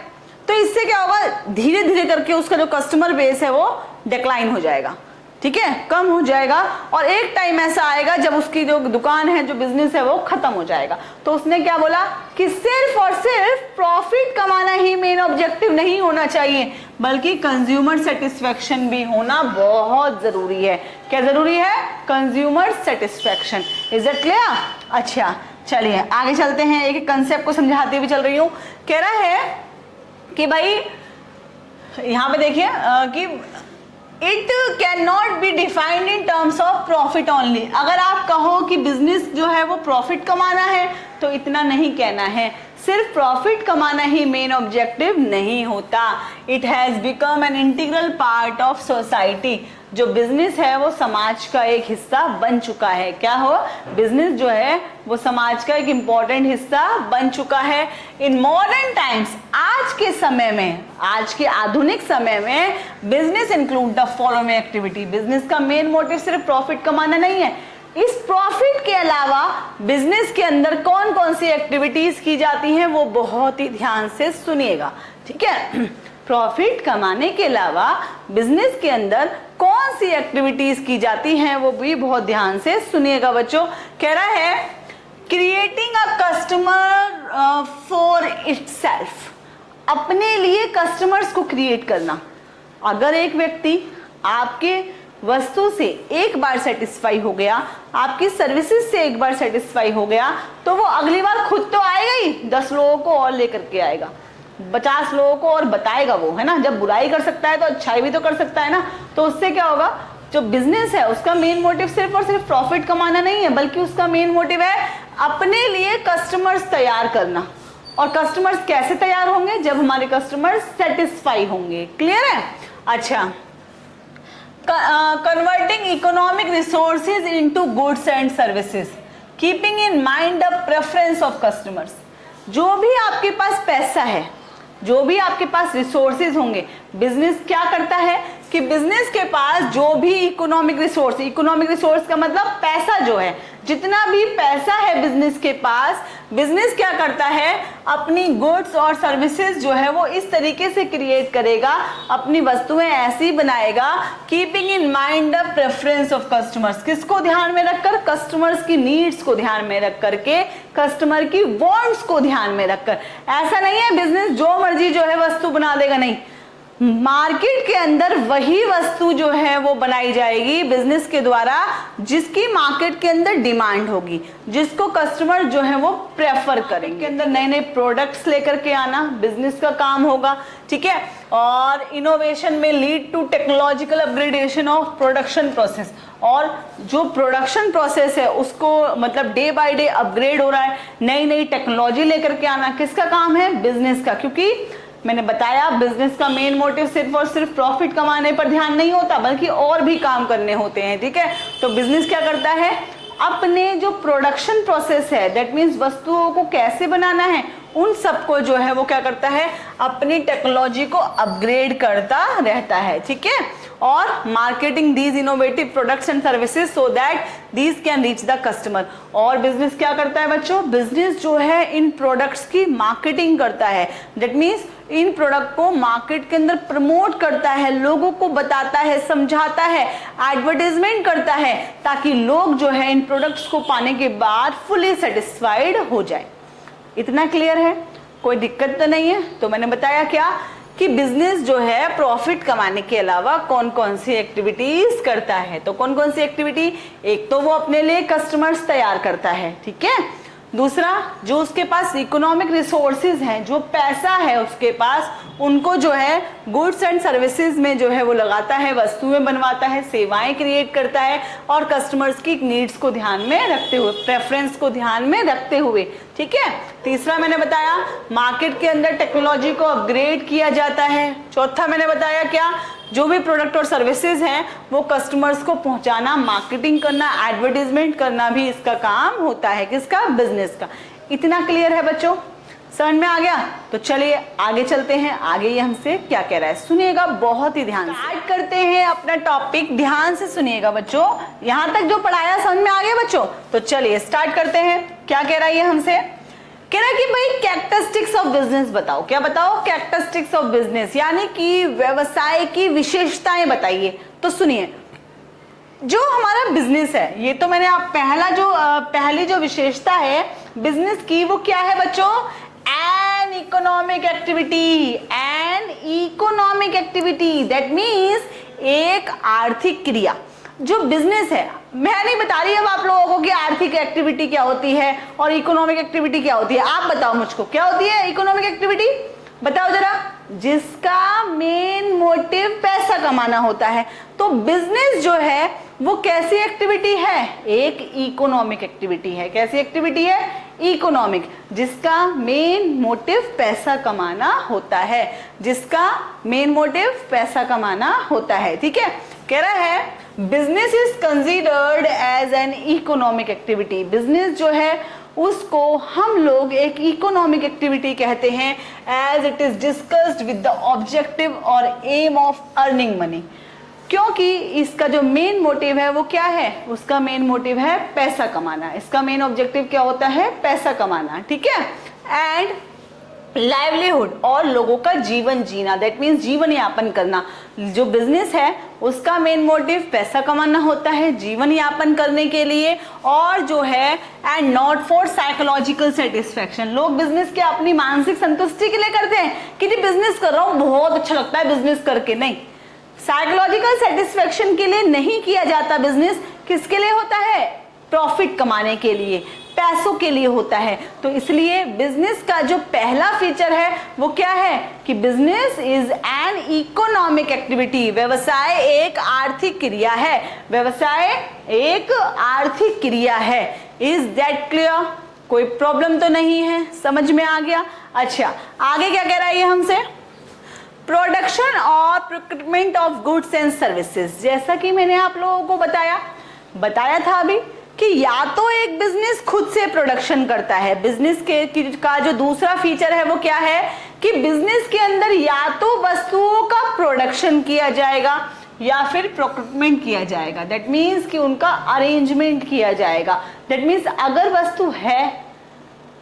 तो इससे क्या होगा, धीरे धीरे करके उसका जो कस्टमर बेस है वो डिक्लाइन हो जाएगा, ठीक है, कम हो जाएगा। और एक टाइम ऐसा आएगा जब उसकी जो दुकान है, जो बिजनेस है वो खत्म हो जाएगा। तो उसने क्या बोला कि सिर्फ और सिर्फ प्रॉफिट कमाना ही मेन ऑब्जेक्टिव नहीं होना चाहिए, बल्कि कंज्यूमर सेटिस्फेक्शन भी होना बहुत जरूरी है। क्या जरूरी है? Consumer satisfaction. Is it clear? अच्छा चलिए आगे चलते हैं, एक कंसेप्ट को समझाते हुए चल रही हूं। कह रहा है कि भाई यहां पे देखिए कि it can not be defined in terms of profit only. अगर आप कहो कि बिजनेस जो है वो प्रॉफिट कमाना है तो इतना नहीं कहना है, सिर्फ प्रॉफिट कमाना ही मेन ऑब्जेक्टिव नहीं होता। It has become an integral part of society. जो बिजनेस है वो समाज का एक हिस्सा बन चुका है। क्या हो? बिजनेस जो है वो समाज का एक इंपॉर्टेंट हिस्सा बन चुका है। इन मॉडर्न टाइम्स, आज के समय में, आज के आधुनिक समय में, business include the following activity. Business का मेन मोटिव सिर्फ प्रॉफिट कमाना नहीं है। इस प्रॉफिट के अलावा बिजनेस के अंदर कौन कौन सी एक्टिविटीज की जाती हैं वो बहुत ही ध्यान से सुनिएगा, ठीक है। प्रॉफिट कमाने के अलावा बिजनेस के अंदर कौन सी एक्टिविटीज की जाती हैं वो भी बहुत ध्यान से सुनिएगा बच्चों। कह रहा है creating a customer for itself. अपने लिए कस्टमर्स को क्रिएट करना। अगर एक व्यक्ति आपके वस्तु से एक बार सेटिस्फाई हो गया, आपकी सर्विसेज से एक बार सेटिस्फाई हो गया, तो वो अगली बार खुद तो आएगा ही, 10 लोगों को और लेकर के आएगा, 50 लोगों को और बताएगा वो, है ना। जब बुराई कर सकता है तो अच्छाई भी तो कर सकता है ना। तो उससे क्या होगा, जो बिजनेस है उसका मेन मोटिव सिर्फ और सिर्फ प्रॉफिट कमाना नहीं है, बल्कि उसका मेन मोटिव है अपने लिए कस्टमर्स तैयार करना। और कस्टमर्स कैसे तैयार होंगे? जब हमारे कस्टमर्स सेटिस्फाई होंगे। क्लियर है? अच्छा, converting economic resources into goods and services, keeping in mind the preference of customers। जो भी आपके पास पैसा है, जो भी आपके पास रिसोर्सेज होंगे, बिजनेस क्या करता है कि बिजनेस के पास जो भी इकोनॉमिक रिसोर्स का मतलब पैसा जो है, जितना भी पैसा है बिजनेस के पास, बिजनेस क्या करता है, अपनी गुड्स और सर्विसेज जो है वो इस तरीके से क्रिएट करेगा, अपनी वस्तुएं ऐसी बनाएगा, keeping in mind the preference of customers. किसको ध्यान में रखकर? कस्टमर्स की नीड्स को ध्यान में रख करके, कस्टमर की वांट्स को ध्यान में रखकर। ऐसा नहीं है बिजनेस जो मर्जी जो है वस्तु बना देगा, नहीं। मार्केट के अंदर वही वस्तु जो है वो बनाई जाएगी बिजनेस के द्वारा जिसकी मार्केट के अंदर डिमांड होगी, जिसको कस्टमर जो है वो प्रेफर करेंगे। के अंदर नए नए प्रोडक्ट्स लेकर के आना बिजनेस का काम होगा, ठीक है। और इनोवेशन में lead to technological upgradation of production process. और जो प्रोडक्शन प्रोसेस है उसको मतलब डे बाय डे अपग्रेड हो रहा है, नई नई टेक्नोलॉजी लेकर के आना किसका काम है? बिजनेस का। क्योंकि मैंने बताया बिजनेस का मेन मोटिव सिर्फ और सिर्फ प्रॉफिट कमाने पर ध्यान नहीं होता, बल्कि और भी काम करने होते हैं, ठीक है। तो बिजनेस क्या करता है, अपने जो प्रोडक्शन प्रोसेस है, दैट मीन्स वस्तुओं को कैसे बनाना है, उन सबको जो है वो क्या करता है, अपनी टेक्नोलॉजी को अपग्रेड करता रहता है, ठीक है। और marketing these innovative products and services so that these can reach the customer. और बिजनेस क्या करता है बच्चों? बिजनेस जो है इन प्रोडक्ट्स की मार्केटिंग करता है, दैट मीन्स इन प्रोडक्ट को मार्केट के अंदर प्रमोट करता है, लोगों को बताता है, समझाता है, एडवर्टाइजमेंट करता है, ताकि लोग जो है इन प्रोडक्ट्स को पाने के बाद फुली सेटिस्फाइड हो जाए। इतना क्लियर है? कोई दिक्कत तो नहीं है? तो मैंने बताया क्या कि बिजनेस जो है प्रॉफिट कमाने के अलावा कौन कौन सी एक्टिविटीज करता है। तो कौन कौन सी एक्टिविटी? एक तो वो अपने लिए कस्टमर्स तैयार करता है, ठीक है। दूसरा, जो उसके पास इकोनॉमिक रिसोर्सेज हैं, जो पैसा है उसके पास, उनको जो है गुड्स एंड सर्विसेज में जो है वो लगाता है, वस्तुएं बनवाता है, सेवाएं क्रिएट करता है, और कस्टमर्स की नीड्स को ध्यान में रखते हुए, प्रेफरेंस को ध्यान में रखते हुए, ठीक है। तीसरा मैंने बताया मार्केट के अंदर टेक्नोलॉजी को अपग्रेड किया जाता है। चौथा मैंने बताया क्या, जो भी प्रोडक्ट और सर्विसेज हैं वो कस्टमर्स को पहुंचाना, मार्केटिंग करना, एडवर्टाइजमेंट करना भी इसका काम होता है, किसका? बिजनेस का। इतना क्लियर है बच्चों? समझ में आ गया? तो चलिए आगे चलते हैं, आगे ये हमसे क्या कह रहा है सुनिएगा बहुत ही ध्यान से। स्टार्ट करते हैं अपना टॉपिक, ध्यान से सुनिएगा बच्चों। यहाँ तक जो पढ़ाया समझ में आ गया बच्चों? तो चलिए स्टार्ट करते हैं। क्या कह रहा है ये हमसे कह रहा है कि भाई कैरेक्टरिस्टिक्स ऑफ बिजनेस बताओ। क्या बताओ? कैरेक्टरिस्टिक्स ऑफ बिजनेस, यानी कि व्यवसाय की विशेषताएं बताइए। तो सुनिए, जो हमारा बिजनेस है, ये तो मैंने आप पहली जो विशेषता है बिजनेस की वो क्या है बच्चों? N economic activity. N economic activity that means एक आर्थिक क्रिया। जो बिजनेस है, मैं नहीं बता रही अब आप लोगों को कि आर्थिक एक्टिविटी क्या होती है और इकोनॉमिक एक्टिविटी क्या होती है। आप बताओ मुझको, क्या होती है इकोनॉमिक एक्टिविटी? बताओ जरा। जिसका मेन मोटिव पैसा कमाना होता है। तो बिजनेस जो है वो कैसी एक्टिविटी है? एक इकोनॉमिक एक्टिविटी है। कैसी एक्टिविटी है? इकोनॉमिक, जिसका मेन मोटिव पैसा कमाना होता है। जिसका मेन मोटिव पैसा कमाना होता है। ठीक है, कह रहा है business is considered as an economic activity. Business जो है उसको हम लोग एक इकोनॉमिक एक्टिविटी कहते हैं, as it is discussed with the objective और एम ऑफ अर्निंग मनी। क्योंकि इसका जो मेन मोटिव है वो क्या है? उसका मेन मोटिव है पैसा कमाना। इसका मेन ऑब्जेक्टिव क्या होता है? पैसा कमाना। ठीक है, एंड लाइवलीहुड, और लोगों का जीवन जीना, दैट मीन्स जीवन यापन करना। जो बिजनेस है उसका मेन मोटिव पैसा कमाना होता है जीवन यापन करने के लिए, और जो है and not for psychological satisfaction. लोग बिजनेस के अपनी मानसिक संतुष्टि के लिए करते हैं कि जी बिजनेस कर रहा हूं, बहुत अच्छा लगता है बिजनेस करके। नहीं, साइकोलॉजिकल सेटिस्फैक्शन के लिए नहीं किया जाता बिजनेस। किसके लिए होता है? प्रॉफिट कमाने के लिए, पैसों के लिए होता है। तो इसलिए बिजनेस का जो पहला फीचर है वो क्या है कि business is an economic activity. व्यवसाय एक आर्थिक क्रिया है। व्यवसाय एक आर्थिक क्रिया है। Is that clear? कोई प्रॉब्लम तो नहीं है? समझ में आ गया? अच्छा, आगे क्या कह रहा है ये हमसे? प्रोडक्शन और procurement of goods and services. जैसा कि मैंने आप लोगों को बताया था अभी कि या तो एक बिजनेस खुद से प्रोडक्शन करता है। बिजनेस का जो दूसरा फीचर है वो क्या है कि बिजनेस के अंदर या तो वस्तुओं का प्रोडक्शन किया जाएगा या फिर प्रोक्यूरमेंट किया जाएगा। दैट मीन्स कि उनका अरेंजमेंट किया जाएगा। दैट मीन्स अगर वस्तु है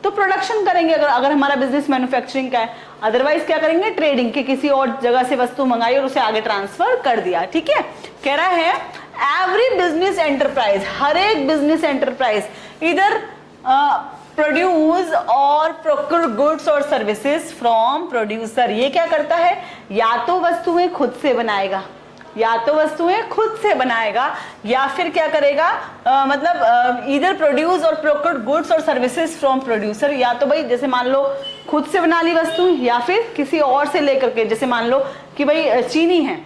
तो प्रोडक्शन करेंगे, अगर हमारा बिजनेस मैन्युफैक्चरिंग का है। अदरवाइज क्या करेंगे? ट्रेडिंग के, किसी और जगह से वस्तु मंगाई और उसे आगे ट्रांसफर कर दिया। ठीक है, कह रहा है एवरी बिजनेस एंटरप्राइज, हर एक बिजनेस एंटरप्राइज इधर प्रोड्यूस और प्रोक्योर गुड्स और सर्विसेज फ्रॉम प्रोड्यूसर। ये क्या करता है? या तो वस्तुएं खुद से बनाएगा, या फिर क्या करेगा? इधर प्रोड्यूस और प्रोक्योर गुड्स और सर्विसेज फ्रॉम प्रोड्यूसर। या तो भाई जैसे मान लो खुद से बना ली वस्तु, या फिर किसी और से लेकर के। जैसे मान लो कि भाई चीनी है,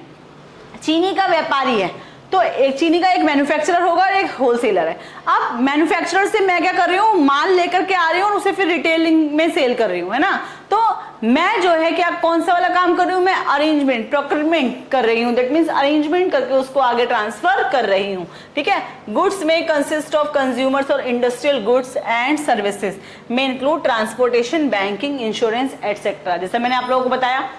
चीनी का व्यापारी है, तो एक चीनी का एक मैन्युफैक्चरर होगा और एक होलसेलर है। अब मैन्युफैक्चरर से मैं क्या कर रही हूँ? माल लेकर के आ रही हूँ और उसे फिर रिटेलिंग में सेल कर रही हूँ, है ना। तो मैं जो है क्या कौन सा वाला काम कर रही हूँ? मैं अरेंजमेंट, प्रोक्यूरमेंट कर रही हूँ। दैट मीन्स अरेंजमेंट करके उसको आगे ट्रांसफर कर रही हूँ। ठीक है, गुड्स में कंसिस्ट ऑफ कंज्यूमर्स और इंडस्ट्रियल गुड्स एंड सर्विसेज में include transportation, banking, insurance etcetera. जैसे मैंने आप लोगों को बताया,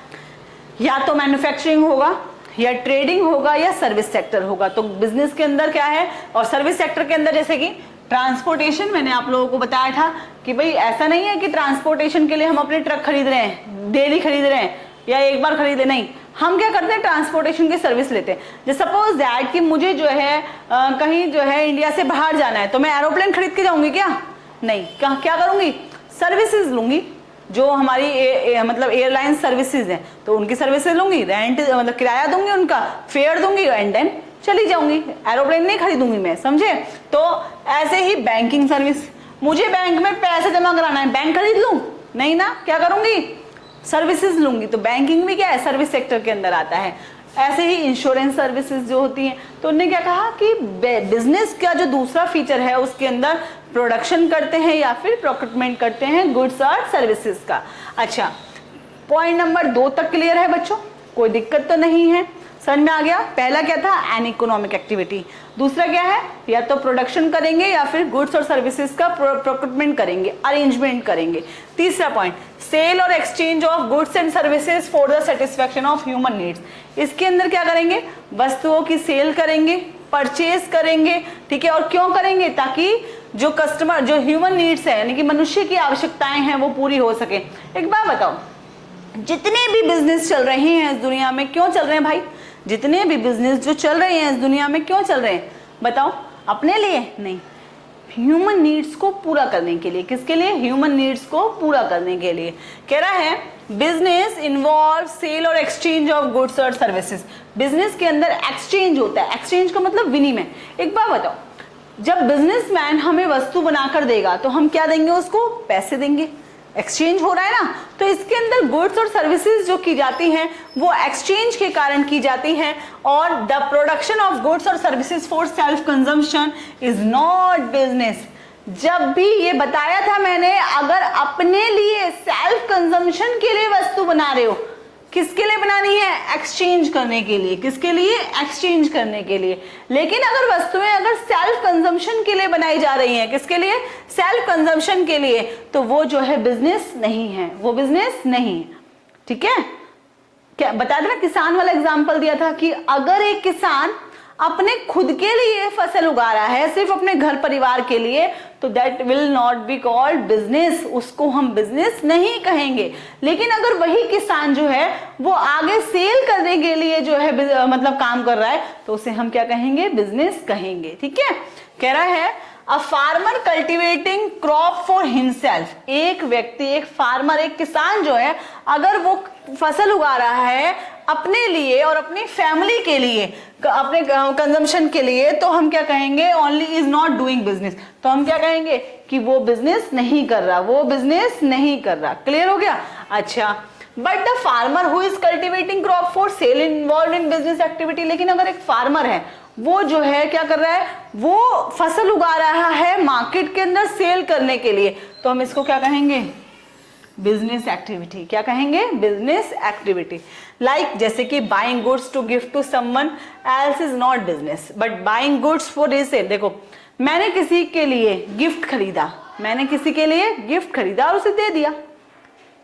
या तो मैन्युफैक्चरिंग होगा या ट्रेडिंग होगा या सर्विस सेक्टर होगा। तो बिजनेस के अंदर क्या है, और सर्विस सेक्टर के अंदर जैसे कि ट्रांसपोर्टेशन, मैंने आप लोगों को बताया था कि भाई ऐसा नहीं है कि ट्रांसपोर्टेशन के लिए हम अपने ट्रक खरीद रहे हैं, डेली खरीद रहे हैं या एक बार खरीदे, नहीं। हम क्या करते हैं? ट्रांसपोर्टेशन की सर्विस लेते हैं। जैसे सपोज दैट कि मुझे जो है कहीं जो है इंडिया से बाहर जाना है, तो मैं एरोप्लेन खरीद के जाऊंगी क्या? नहीं। क्या करूंगी? सर्विसेज लूंगी। जो हमारी एयरलाइन सर्विसेज हैं तो उनकी सर्विसेज लूंगी, रेंट किराया दूंगी, उनका फेयर दूंगी एंड देन चली जाऊंगी। एरोप्लेन नहीं खरीदूंगी मैं, समझे। तो ऐसे ही बैंकिंग सर्विस, मुझे बैंक में पैसे जमा कराना है, बैंक खरीद लूं? नहीं ना, क्या करूंगी? सर्विसेज लूंगी। तो बैंकिंग भी क्या है? सर्विस सेक्टर के अंदर आता है। ऐसे ही इंश्योरेंस सर्विसेज जो होती हैं। तो उन्होंने क्या कहा कि बिजनेस का जो दूसरा फीचर है उसके अंदर प्रोडक्शन करते हैं या फिर प्रोक्यूरमेंट करते हैं गुड्स और सर्विसेज का। अच्छा, पॉइंट नंबर 2 तक क्लियर है बच्चों? कोई दिक्कत तो नहीं है? समझ में आ गया? पहला क्या था? N economic activity. दूसरा क्या है? या तो प्रोडक्शन करेंगे या फिर गुड्स और सर्विसेज का प्रोक्यूरमेंट करेंगे, अरेंजमेंट करेंगे। तीसरा पॉइंट, सेल और exchange of goods and services for the satisfaction of human needs. इसके अंदर क्या करेंगे? वस्तुओं की सेल करेंगे, परचेज करेंगे। ठीक है, और क्यों करेंगे? ताकि जो कस्टमर, जो ह्यूमन नीड्स है यानी कि मनुष्य की आवश्यकताएं हैं वो पूरी हो सके। एक बात बताओ, जितने भी बिजनेस चल रहे हैं इस दुनिया में क्यों चल रहे हैं भाई? जितने भी बिजनेस जो चल रहे हैं इस दुनिया में क्यों चल रहे हैं बताओ? अपने लिए नहीं, ह्यूमन नीड्स को पूरा करने के लिए। किसके लिए? ह्यूमन नीड्स को पूरा करने के लिए। कह रहा है बिजनेस इन्वॉल्व सेल और एक्सचेंज ऑफ गुड्स और सर्विसेज। बिजनेस के अंदर एक्सचेंज होता है, एक्सचेंज का मतलब विनिमय। एक बात बताओ, जब बिजनेसमैन हमें वस्तु बनाकर देगा तो हम क्या देंगे उसको? पैसे देंगे। एक्सचेंज हो रहा है ना, तो इसके अंदर गुड्स और सर्विसेज जो की जाती हैं वो एक्सचेंज के कारण की जाती हैं। और द प्रोडक्शन ऑफ गुड्स और services for self consumption is not business. जब भी ये बताया था मैंने, अगर अपने लिए सेल्फ कंजम्पशन के लिए वस्तु बना रहे हो, किसके लिए बनानी है? एक्सचेंज करने के लिए। किसके लिए? एक्सचेंज करने के लिए। लेकिन अगर वस्तुएं अगर सेल्फ कंजम्पशन के लिए बनाई जा रही हैं, किसके लिए? सेल्फ कंजम्पशन के लिए, तो वो जो है बिजनेस नहीं है, वो बिजनेस नहीं है। ठीक है, क्या बता देना, किसान वाला एग्जांपल दिया था कि अगर एक किसान अपने खुद के लिए फसल उगा रहा है, सिर्फ अपने घर परिवार के लिए, तो that will not be called business, उसको हम बिजनेस नहीं कहेंगे। लेकिन अगर वही किसान जो है वो आगे सेल करने के लिए जो है मतलब काम कर रहा है, तो उसे हम क्या कहेंगे? बिजनेस कहेंगे। ठीक है, कह रहा है a farmer cultivating crop for himself. एक व्यक्ति, एक फार्मर, एक किसान जो है, अगर वो फसल उगा रहा है अपने लिए और अपनी फैमिली के लिए, अपने कंजम्पशन के लिए, तो हम क्या कहेंगे? Only is not doing business. तो हम क्या कहेंगे कि वो बिजनेस नहीं कर रहा, वो बिजनेस नहीं कर रहा। क्लियर हो गया? अच्छा, but the farmer who is cultivating crop for sale involve in business activity. लेकिन अगर एक फार्मर है, वो जो है क्या कर रहा है? वो फसल उगा रहा है मार्केट के अंदर सेल करने के लिए, तो हम इसको क्या कहेंगे? Business activity. क्या कहेंगे? Business activity. लाइक जैसे कि buying goods to gift to someone else is not business but buying goods for resale. देखो, मैंने किसी के लिए गिफ्ट खरीदा, मैंने किसी के लिए गिफ्ट खरीदा और उसे दे दिया,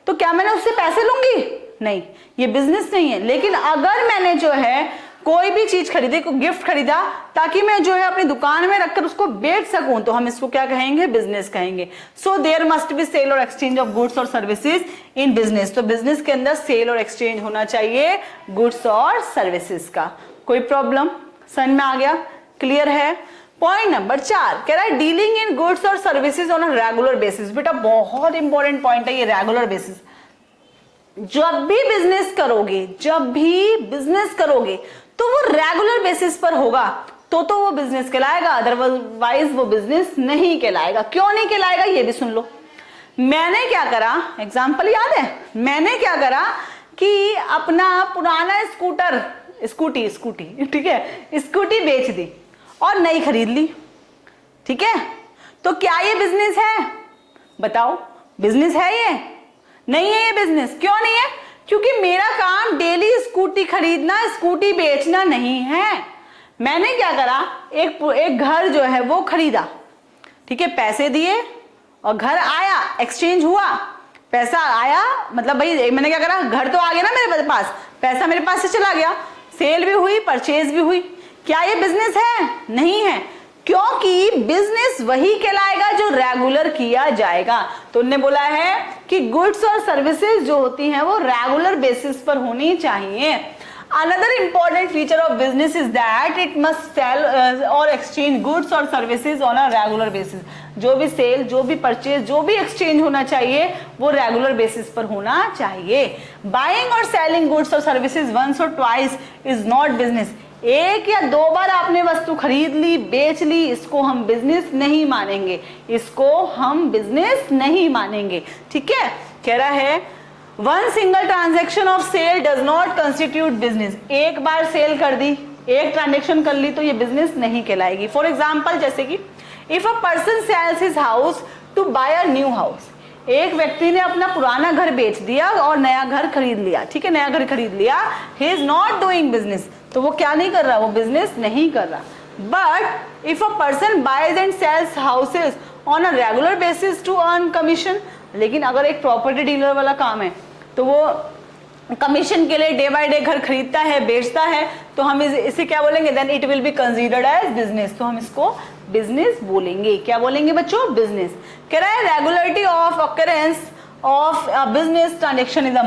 तो क्या मैंने उससे पैसे लूंगी? नहीं, ये बिजनेस नहीं है। लेकिन अगर मैंने जो है कोई भी चीज खरीदी, को गिफ्ट खरीदा ताकि मैं जो है अपनी दुकान में रखकर उसको बेच सकूं, तो हम इसको क्या कहेंगे? बिजनेस कहेंगे। So there must be sale और एक्सचेंज ऑफ गुड्स और सर्विसेज इन बिजनेस। तो बिजनेस के अंदर सेल और एक्सचेंज होना चाहिए गुड्स और सर्विसेज का। कोई प्रॉब्लम? समझ में आ गया? क्लियर है? पॉइंट नंबर 4 कह रहा है डीलिंग इन गुड्स और services on a regular basis. बेटा बहुत इंपॉर्टेंट पॉइंट है ये, रेगुलर बेसिस। जब भी बिजनेस करोगे, जब भी बिजनेस करोगे तो वो रेगुलर बेसिस पर होगा, तो वो बिजनेस कहलाएगा, अदरवाइज वो बिजनेस नहीं कहलाएगा। क्यों नहीं कहलाएगा ये भी सुन लो। मैंने क्या करा, एग्जांपल याद है? मैंने क्या करा कि अपना पुराना स्कूटी ठीक है, स्कूटी बेच दी और नई खरीद ली। ठीक है, तो क्या ये बिजनेस है? बताओ, बिजनेस है ये? नहीं है ये बिजनेस। क्यों नहीं है? क्योंकि मेरा काम डेली स्कूटी खरीदना, स्कूटी बेचना नहीं है। मैंने क्या करा, एक घर जो है वो खरीदा, ठीक है, पैसे दिए और घर आया, एक्सचेंज हुआ, पैसा आया, मतलब भाई मैंने क्या करा, घर तो आ गया ना मेरे पास, पैसा मेरे पास से चला गया, सेल भी हुई, परचेज भी हुई। क्या ये बिजनेस है? नहीं है, क्योंकि बिजनेस वही कहलाएगा जो रेगुलर किया जाएगा। तो उन्होंने बोला है कि गुड्स और सर्विसेज जो होती हैं वो रेगुलर बेसिस पर होनी चाहिए। Another important feature of business is that it must sell और एक्सचेंज गुड्स और services on a regular basis. जो भी सेल, जो भी परचेज, जो भी एक्सचेंज होना चाहिए वो रेगुलर बेसिस पर होना चाहिए। बाइंग और सेलिंग गुड्स और सर्विसेज वंस और ट्वाइस इज नॉट बिजनेस। एक या दो बार आपने वस्तु खरीद ली, बेच ली, इसको हम बिजनेस नहीं मानेंगे, इसको हम बिजनेस नहीं मानेंगे। ठीक है, कह रहा है one single transaction of sale does not constitute business. एक बार सेल कर दी, एक ट्रांजैक्शन कर ली तो ये बिजनेस नहीं कहलाएगी। फॉर एग्जाम्पल, जैसे कि if a person sells his house to buy a new house. एक व्यक्ति ने अपना पुराना घर बेच दिया और नया घर खरीद लिया। ठीक है, नया घर खरीद लिया, he is not doing business. तो वो क्या नहीं कर रहा, वो बिजनेस नहीं कर रहा। But if a person buys and sells houses on a regular basis to earn commission. लेकिन अगर एक प्रॉपर्टी डीलर वाला काम है तो वो कमीशन के लिए डे बाय डे घर खरीदता है, बेचता है, तो हम इसे क्या बोलेंगे, then it will be considered as business, तो हम इसको बिजनेस बोलेंगे। क्या बोलेंगे बच्चों, बिजनेस। कह रहा है regularity of occurrence of business transaction is a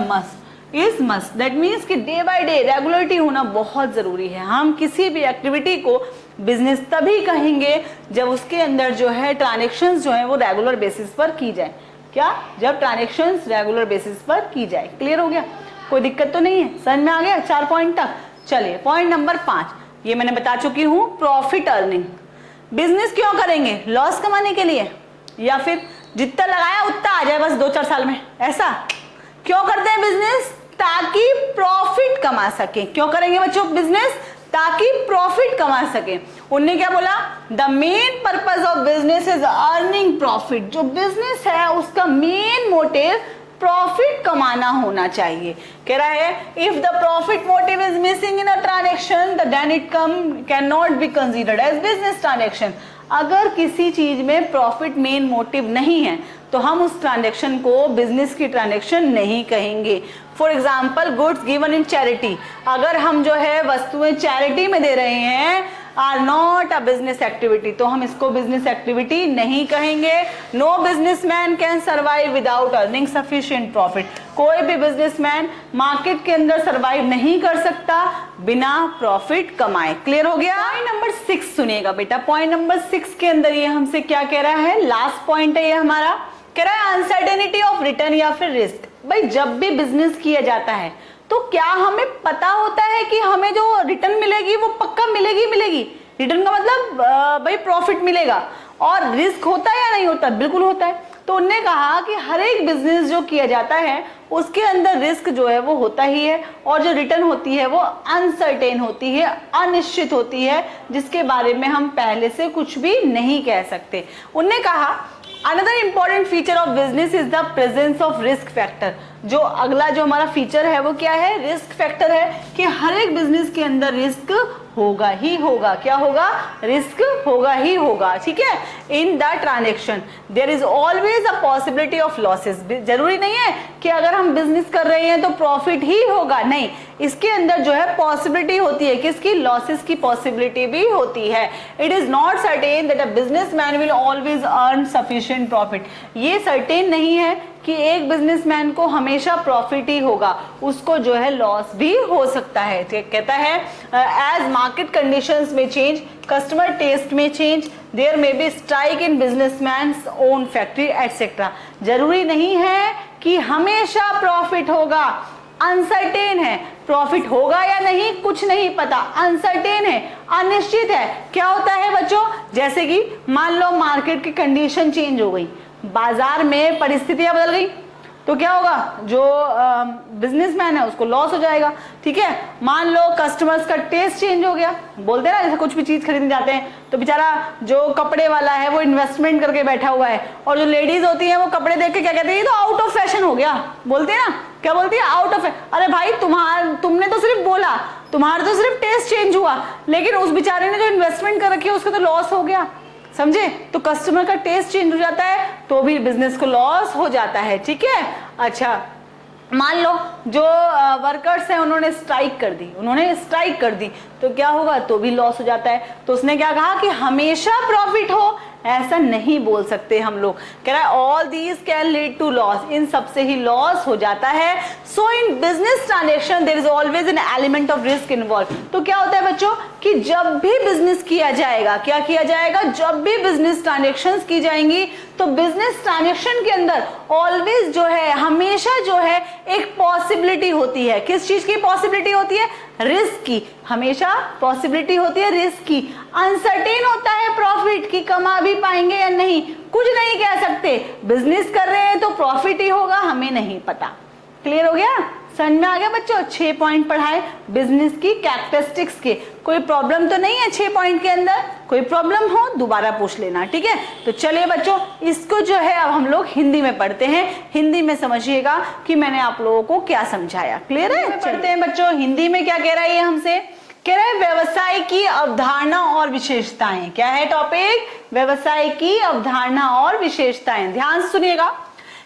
must, that means कि डे बाय डे रेगुलरिटी होना बहुत जरूरी है। हम किसी भी एक्टिविटी को बिजनेस तभी कहेंगे जब उसके अंदर जो है ट्रांजेक्शन्स जो है वो रेगुलर बेसिस पर की जाए। क्या, जब ट्रांजेक्शन्स रेगुलर बेसिस पर की जाए। क्लियर हो गया, कोई दिक्कत तो नहीं है, समझ में आ गया 4 पॉइंट तक। चलिए पॉइंट नंबर 5, ये मैंने बता चुकी हूं, प्रॉफिट अर्निंग। बिजनेस क्यों करेंगे, लॉस कमाने के लिए, या फिर जितना लगाया उतना आ जाए बस 2-4 साल में, ऐसा क्यों करते हैं बिजनेस, ताकि प्रॉफिट कमा सके। क्यों करेंगे बच्चों बिजनेस, ताकि प्रॉफिट कमा सके। उनने क्या बोला, the main purpose of business is earning profit. जो बिजनेस है उसका मेन मोटिव प्रॉफिट कमाना होना चाहिए। कह रहा है if the profit motive is missing in a transaction then it can not be considered as business transaction. अगर किसी चीज में प्रॉफिट मेन मोटिव नहीं है तो हम उस ट्रांजेक्शन को बिजनेस की ट्रांजेक्शन नहीं कहेंगे। For example goods given in charity, अगर हम जो है वस्तुएं चैरिटी में दे रहे हैं, are not a business activity, तो हम इसको बिजनेस एक्टिविटी नहीं कहेंगे। No businessman can survive without earning sufficient profit. कोई भी बिजनेसमैन मार्केट के अंदर सर्वाइव नहीं कर सकता बिना प्रॉफिट कमाए। क्लियर हो गया। पॉइंट नंबर 6 सुनिएगा बेटा, पॉइंट नंबर 6 के अंदर ये हमसे क्या कह रहा है, लास्ट पॉइंट है ये हमारा, कह रहा है अनसर्टेनिटी ऑफ रिटर्न या फिर रिस्क। भाई जब भी बिजनेस किया जाता है तो क्या हमें पता होता है कि हमें जो रिटर्न मिलेगी वो पक्का मिलेगी। रिटर्न का मतलब भाई प्रॉफिट मिलेगा। और रिस्क होता है या नहीं होता, बिल्कुल होता है। तो उन्होंने कहा कि हर एक बिजनेस जो किया जाता है उसके अंदर रिस्क जो है वो होता ही है, और जो रिटर्न होती है वो अनसर्टेन होती है, अनिश्चित होती है, जिसके बारे में हम पहले से कुछ भी नहीं कह सकते। उन्होंने कहा another important feature of business is the presence of risk factor. जो अगला जो हमारा फीचर है वो क्या है, रिस्क फैक्टर है, कि हर एक बिजनेस के अंदर रिस्क होगा ही होगा। क्या होगा, रिस्क होगा ही होगा। ठीक है, in the transaction there is always a possibility of losses. जरूरी नहीं है कि अगर हम बिजनेस कर रहे हैं तो प्रॉफिट ही होगा, नहीं, इसके अंदर जो है पॉसिबिलिटी होती है, किसकी, लॉसेस की पॉसिबिलिटी भी होती है। It is not certain that a businessman will always earn sufficient profit. ये सर्टेन नहीं है कि एक बिजनेसमैन को हमेशा प्रॉफिट ही होगा, उसको जो है लॉस भी हो सकता है। कहता है एज मार्केट कंडीशंस में चेंज, कस्टमर टेस्ट में change, there may be strike in businessman's own factory etcetera. जरूरी नहीं है कि हमेशा प्रॉफिट होगा, अनसर्टेन है, प्रॉफिट होगा या नहीं कुछ नहीं पता, अनसर्टेन है, अनिश्चित है। क्या होता है बच्चों, जैसे कि मान लो मार्केट की कंडीशन चेंज हो गई, बाजार में परिस्थितियां बदल गई, तो क्या होगा, जो बिजनेसमैन है उसको लॉस हो जाएगा। ठीक है, मान लो कस्टमर्स का टेस्ट चेंज हो गया, बोलते हैं ना, जैसे कुछ भी चीज खरीदने जाते हैं तो बेचारा जो कपड़े वाला है वो इन्वेस्टमेंट करके बैठा हुआ है, और जो लेडीज होती है वो कपड़े देख के क्या कहती है, ये तो आउट ऑफ फैशन हो गया, बोलते हैं ना, क्या बोलती है, आउट ऑफ। अरे भाई तुमने तो सिर्फ बोला, तुम्हारा तो सिर्फ टेस्ट चेंज हुआ, लेकिन उस बेचारे ने जो इन्वेस्टमेंट कर रखी है उसका तो लॉस हो गया। समझे, तो कस्टमर का टेस्ट चेंज हो जाता है तो भी बिजनेस को लॉस हो जाता है। ठीक है, अच्छा मान लो जो वर्कर्स हैं उन्होंने स्ट्राइक कर दी, तो क्या होगा, तो भी लॉस हो जाता है। तो उसने क्या कहा कि हमेशा प्रॉफिट हो, ऐसा नहीं बोल सकते हम लोग। कह रहा है all these can lead to loss, इन सबसे ही लॉस हो जाता है। So in business transaction there is always an element of risk involve. तो क्या होता है बच्चों कि जब भी बिजनेस किया जाएगा, क्या किया जाएगा, जब भी बिजनेस ट्रांजेक्शंस की जाएंगी तो बिजनेस ट्रांजेक्शन के अंदर ऑलवेज जो है, हमेशा जो है एक पॉसिबिलिटी होती है। किस चीज की पॉसिबिलिटी होती है, रिस्क की, हमेशा पॉसिबिलिटी होती है रिस्क की। अनसर्टेन होता है प्रॉफिट की, कमा भी पाएंगे या नहीं कुछ नहीं कह सकते, बिजनेस कर रहे हैं तो प्रॉफिट ही होगा, हमें नहीं पता। क्लियर हो गया, समझ में आ गया बच्चों। 6 पॉइंट पढ़ाए बिजनेस की कैरेक्टरिस्टिक्स के। कोई प्रॉब्लम तो नहीं है 6 पॉइंट के अंदर, कोई प्रॉब्लम हो दोबारा पूछ लेना। ठीक है, तो चलिए बच्चों इसको जो है अब हम लोग हिंदी में पढ़ते हैं। हिंदी में समझिएगा कि मैंने आप लोगों को क्या समझाया। क्लियर है, पढ़ते हैं बच्चों। हिंदी में क्या कह रहा है ये हमसे, कह रहा है व्यवसाय की अवधारणा और विशेषताएं। क्या है टॉपिक, व्यवसाय की अवधारणा और विशेषताएं। ध्यान से सुनिएगा।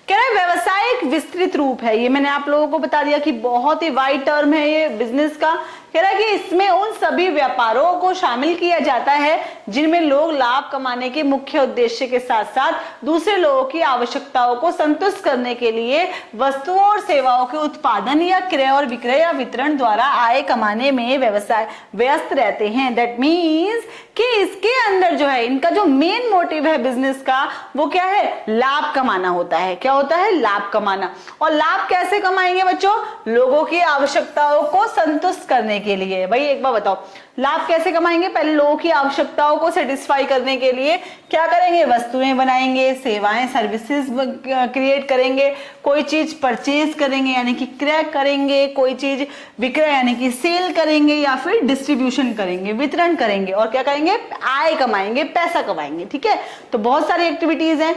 कह रहा है व्यवसाय एक विस्तृत रूप है। ये मैंने आप लोगों को बता दिया कि बहुत ही वाइड टर्म है ये बिजनेस का। कह रहा है कि इसमें उन सभी व्यापारों को शामिल किया जाता है जिनमें लोग लाभ कमाने के मुख्य उद्देश्य के साथ साथ दूसरे लोगों की आवश्यकताओं को संतुष्ट करने के लिए वस्तुओं और सेवाओं के उत्पादन या क्रय और विक्रय या वितरण द्वारा आय कमाने में व्यवसाय व्यस्त रहते हैं। दैट मीन्स कि इसके अंदर जो है इनका जो मेन मोटिव है बिजनेस का वो क्या है, लाभ कमाना होता है। क्या होता है, लाभ कमाना। और लाभ कैसे कमाएंगे बच्चों, लोगों की आवश्यकताओं को संतुष्ट करने के लिए। भाई एक बार बताओ, लाभ कैसे कमाएंगे, पहले लोगों की आवश्यकताओं को सेटिस्फाई करने के लिए क्या करेंगे, वस्तुएं बनाएंगे, सेवाएं सर्विसेज क्रिएट करेंगे, कोई चीज परचेज करेंगे यानी कि क्रय करेंगे, कोई चीज विक्रय यानी कि सेल करेंगे, या फिर डिस्ट्रीब्यूशन करेंगे, वितरण करेंगे, और क्या करेंगे, आय कमाएंगे, पैसा कमाएंगे। ठीक है, तो बहुत सारी एक्टिविटीज हैं,